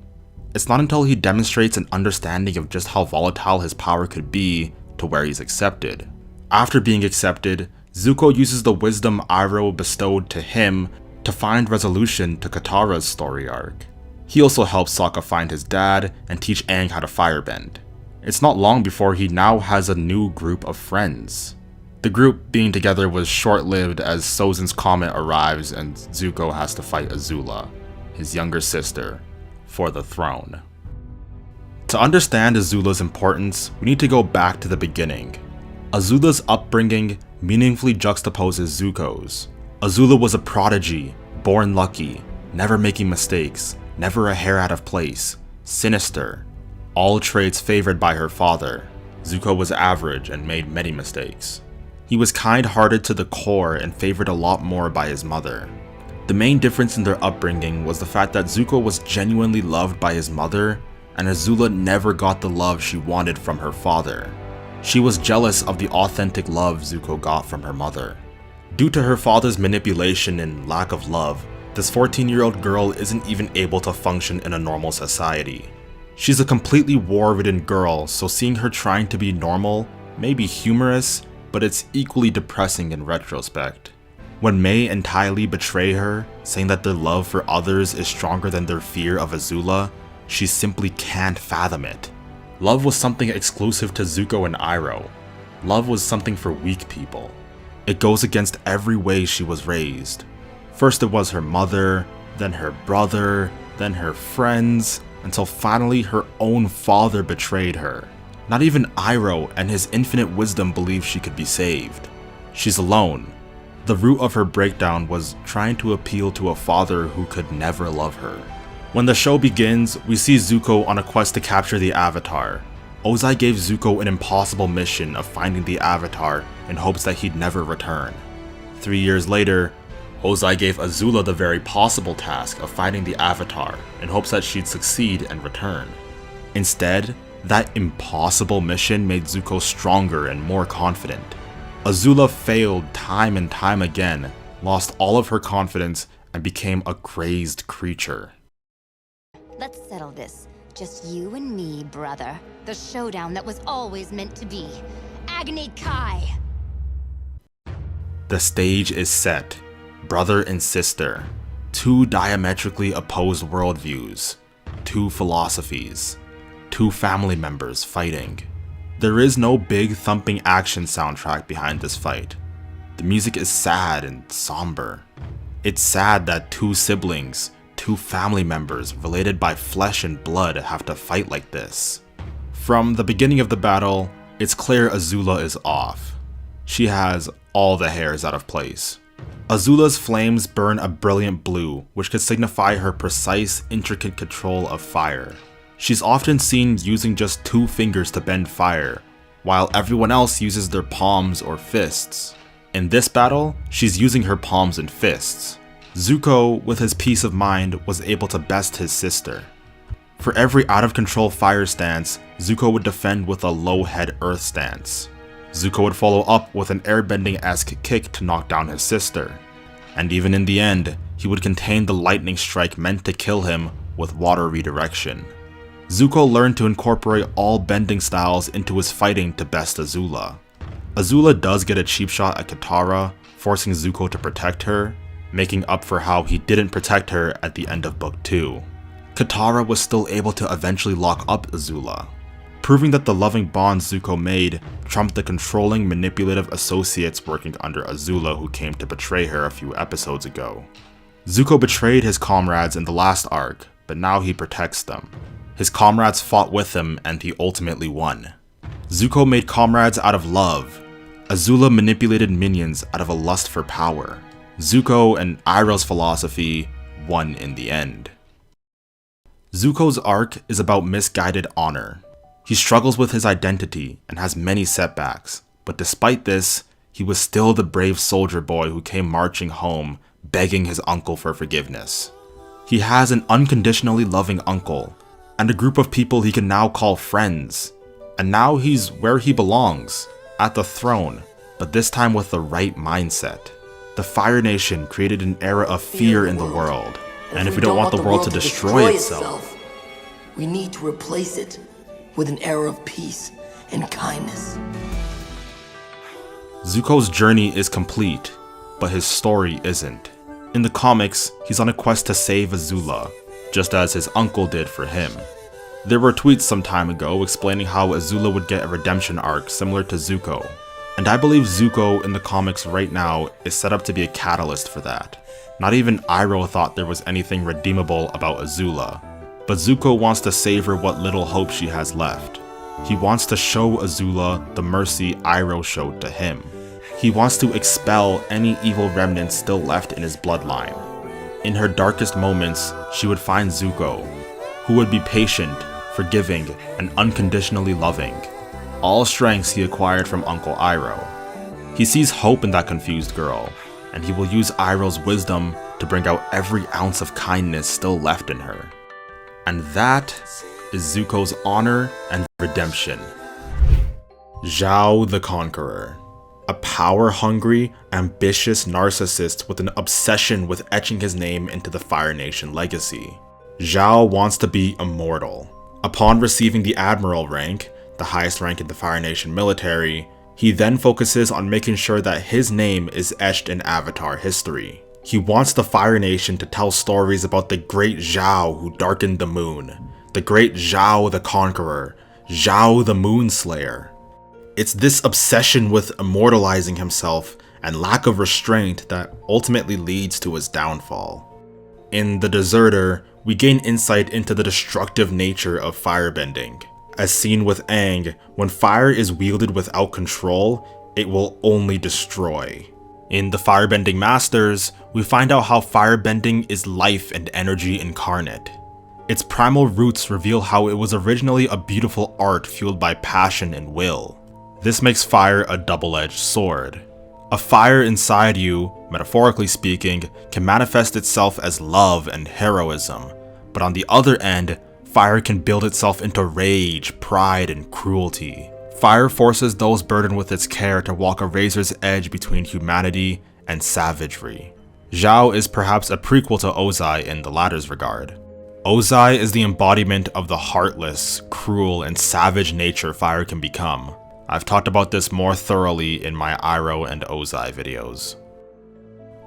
It's not until he demonstrates an understanding of just how volatile his power could be to where he's accepted. After being accepted, Zuko uses the wisdom Iroh bestowed to him to find resolution to Katara's story arc. He also helps Sokka find his dad and teach Aang how to firebend. It's not long before he now has a new group of friends. The group being together was short-lived as Sozin's comet arrives and Zuko has to fight Azula, his younger sister, for the throne. To understand Azula's importance, we need to go back to the beginning. Azula's upbringing meaningfully juxtaposes Zuko's. Azula was a prodigy, born lucky, never making mistakes, never a hair out of place, sinister, all traits favored by her father. Zuko was average and made many mistakes. He was kind-hearted to the core and favored a lot more by his mother. The main difference in their upbringing was the fact that Zuko was genuinely loved by his mother, and Azula never got the love she wanted from her father. She was jealous of the authentic love Zuko got from her mother. Due to her father's manipulation and lack of love, this 14-year-old girl isn't even able to function in a normal society. She's a completely war-ridden girl, so seeing her trying to be normal may be humorous, but it's equally depressing in retrospect. When Mai and Ty Lee betray her, saying that their love for others is stronger than their fear of Azula, she simply can't fathom it. Love was something exclusive to Zuko and Iroh. Love was something for weak people. It goes against every way she was raised. First it was her mother, then her brother, then her friends, until finally her own father betrayed her. Not even Iroh and his infinite wisdom believed she could be saved. She's alone. The root of her breakdown was trying to appeal to a father who could never love her. When the show begins, we see Zuko on a quest to capture the Avatar. Ozai gave Zuko an impossible mission of finding the Avatar in hopes that he'd never return. 3 years later, Ozai gave Azula the very possible task of finding the Avatar in hopes that she'd succeed and return. Instead, that impossible mission made Zuko stronger and more confident. Azula failed time and time again, lost all of her confidence, and became a crazed creature. Let's settle this. Just you and me, brother. The showdown that was always meant to be. Agni Kai! The stage is set. Brother and sister. Two diametrically opposed worldviews. Two philosophies. Two family members fighting. There is no big thumping action soundtrack behind this fight. The music is sad and somber. It's sad that two siblings, two family members related by flesh and blood have to fight like this. From the beginning of the battle, it's clear Azula is off. She has all the hairs out of place. Azula's flames burn a brilliant blue, which could signify her precise, intricate control of fire. She's often seen using just 2 fingers to bend fire, while everyone else uses their palms or fists. In this battle, she's using her palms and fists. Zuko, with his peace of mind, was able to best his sister. For every out-of-control fire stance, Zuko would defend with a low-head earth stance. Zuko would follow up with an airbending-esque kick to knock down his sister. And even in the end, he would contain the lightning strike meant to kill him with water redirection. Zuko learned to incorporate all bending styles into his fighting to best Azula. Azula does get a cheap shot at Katara, forcing Zuko to protect her, making up for how he didn't protect her at the end of Book 2. Katara was still able to eventually lock up Azula, proving that the loving bond Zuko made trumped the controlling, manipulative associates working under Azula who came to betray her a few episodes ago. Zuko betrayed his comrades in the last arc, but now he protects them. His comrades fought with him and he ultimately won. Zuko made comrades out of love. Azula manipulated minions out of a lust for power. Zuko and Iroh's philosophy won in the end. Zuko's arc is about misguided honor. He struggles with his identity and has many setbacks, but despite this, he was still the brave soldier boy who came marching home, begging his uncle for forgiveness. He has an unconditionally loving uncle, and a group of people he can now call friends. And now he's where he belongs, at the throne, but this time with the right mindset. The Fire Nation created an era of fear in the world, and if we don't want the world to destroy itself, we need to replace it with an era of peace and kindness. Zuko's journey is complete, but his story isn't. In the comics, he's on a quest to save Azula, just as his uncle did for him. There were tweets some time ago explaining how Azula would get a redemption arc similar to Zuko, and I believe Zuko in the comics right now is set up to be a catalyst for that. Not even Iroh thought there was anything redeemable about Azula, but Zuko wants to save her what little hope she has left. He wants to show Azula the mercy Iroh showed to him. He wants to expel any evil remnants still left in his bloodline. In her darkest moments, she would find Zuko, who would be patient, forgiving, and unconditionally loving. All strengths he acquired from Uncle Iroh. He sees hope in that confused girl, and he will use Iroh's wisdom to bring out every ounce of kindness still left in her. And that is Zuko's honor and redemption. Zhao the Conqueror. A power-hungry, ambitious narcissist with an obsession with etching his name into the Fire Nation legacy. Zhao wants to be immortal. Upon receiving the Admiral rank, the highest rank in the Fire Nation military, he then focuses on making sure that his name is etched in Avatar history. He wants the Fire Nation to tell stories about the great Zhao who darkened the moon, the great Zhao the Conqueror, Zhao the Moonslayer. It's this obsession with immortalizing himself and lack of restraint that ultimately leads to his downfall. In The Deserter, we gain insight into the destructive nature of firebending. As seen with Aang, when fire is wielded without control, it will only destroy. In The Firebending Masters, we find out how firebending is life and energy incarnate. Its primal roots reveal how it was originally a beautiful art fueled by passion and will. This makes fire a double-edged sword. A fire inside you, metaphorically speaking, can manifest itself as love and heroism, but on the other end, fire can build itself into rage, pride, and cruelty. Fire forces those burdened with its care to walk a razor's edge between humanity and savagery. Zhao is perhaps a prequel to Ozai in the latter's regard. Ozai is the embodiment of the heartless, cruel, and savage nature fire can become. I've talked about this more thoroughly in my Iroh and Ozai videos.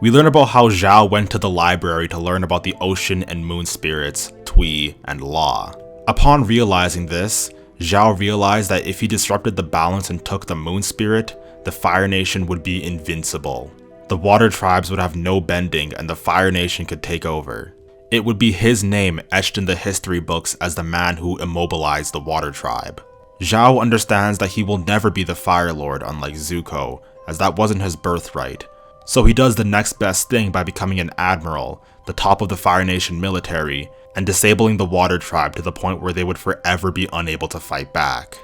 We learn about how Zhao went to the library to learn about the ocean and moon spirits, Tui, and Law. Upon realizing this, Zhao realized that if he disrupted the balance and took the moon spirit, the Fire Nation would be invincible. The water tribes would have no bending and the Fire Nation could take over. It would be his name etched in the history books as the man who immobilized the water tribe. Zhao understands that he will never be the Fire Lord unlike Zuko, as that wasn't his birthright, so he does the next best thing by becoming an admiral the top of the Fire Nation military, and disabling the Water Tribe to the point where they would forever be unable to fight back.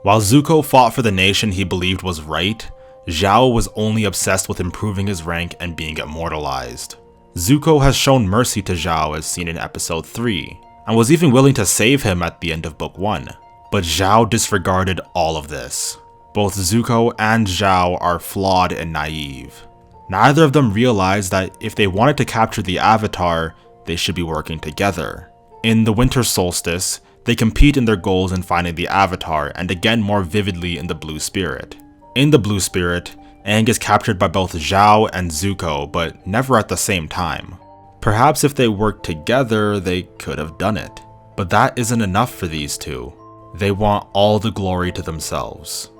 While Zuko fought for the nation he believed was right, Zhao was only obsessed with improving his rank and being immortalized. Zuko has shown mercy to Zhao as seen in episode 3, and was even willing to save him at the end of book 1. But Zhao disregarded all of this. Both Zuko and Zhao are flawed and naive. Neither of them realized that if they wanted to capture the Avatar, they should be working together. In the Winter Solstice, they compete in their goals in finding the Avatar, and again more vividly in the Blue Spirit. In the Blue Spirit, Aang is captured by both Zhao and Zuko, but never at the same time. Perhaps if they worked together, they could have done it. But that isn't enough for these two. They want all the glory to themselves.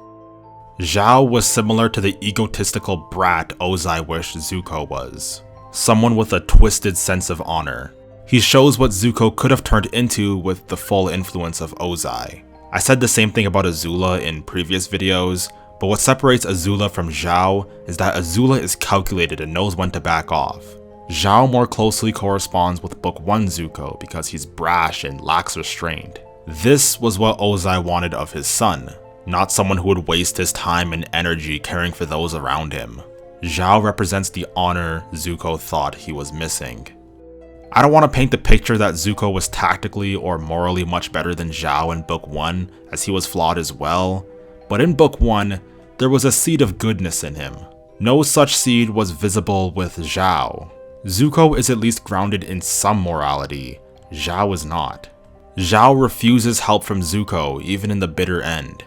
Zhao was similar to the egotistical brat Ozai wished Zuko was. Someone with a twisted sense of honor. He shows what Zuko could have turned into with the full influence of Ozai. I said the same thing about Azula in previous videos, but what separates Azula from Zhao is that Azula is calculated and knows when to back off. Zhao more closely corresponds with Book 1 Zuko because he's brash and lacks restraint. This was what Ozai wanted of his son, not someone who would waste his time and energy caring for those around him. Zhao represents the honor Zuko thought he was missing. I don't want to paint the picture that Zuko was tactically or morally much better than Zhao in Book 1, as he was flawed as well, but in Book 1, there was a seed of goodness in him. No such seed was visible with Zhao. Zuko is at least grounded in some morality, Zhao is not. Zhao refuses help from Zuko even in the bitter end.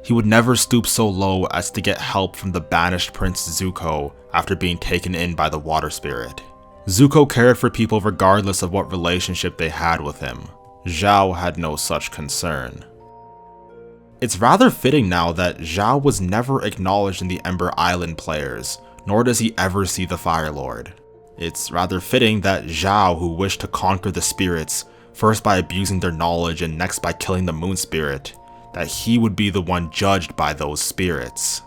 He would never stoop so low as to get help from the banished Prince Zuko after being taken in by the Water Spirit. Zuko cared for people regardless of what relationship they had with him. Zhao had no such concern. It's rather fitting now that Zhao was never acknowledged in the Ember Island players, nor does he ever see the Fire Lord. It's rather fitting that Zhao, who wished to conquer the spirits, first by abusing their knowledge and next by killing the Moon Spirit, that he would be the one judged by those spirits.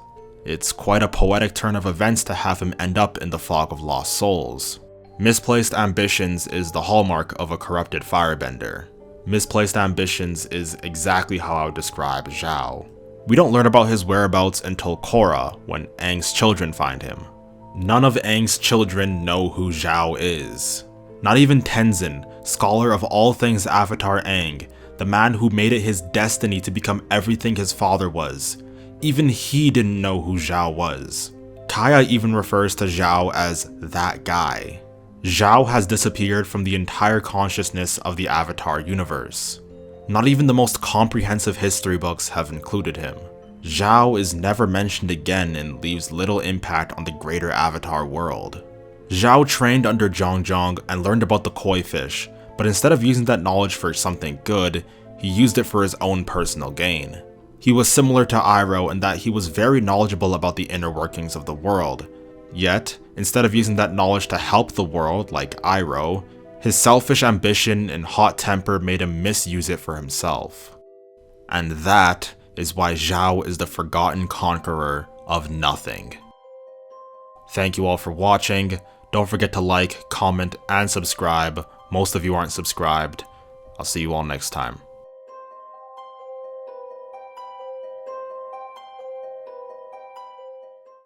It's quite a poetic turn of events to have him end up in the Fog of Lost Souls. Misplaced ambitions is the hallmark of a corrupted firebender. Misplaced ambitions is exactly how I would describe Zhao. We don't learn about his whereabouts until Korra, when Aang's children find him. None of Aang's children know who Zhao is. Not even Tenzin, scholar of all things Avatar Aang, the man who made it his destiny to become everything his father was. Even he didn't know who Zhao was. Kaya even refers to Zhao as that guy. Zhao has disappeared from the entire consciousness of the Avatar universe. Not even the most comprehensive history books have included him. Zhao is never mentioned again and leaves little impact on the greater Avatar world. Zhao trained under Zhong and learned about the koi fish, but instead of using that knowledge for something good, he used it for his own personal gain. He was similar to Iroh in that he was very knowledgeable about the inner workings of the world. Yet, instead of using that knowledge to help the world like Iroh, his selfish ambition and hot temper made him misuse it for himself. And that is why Zhao is the forgotten conqueror of nothing. Thank you all for watching. Don't forget to like, comment, and subscribe. Most of you aren't subscribed. I'll see you all next time.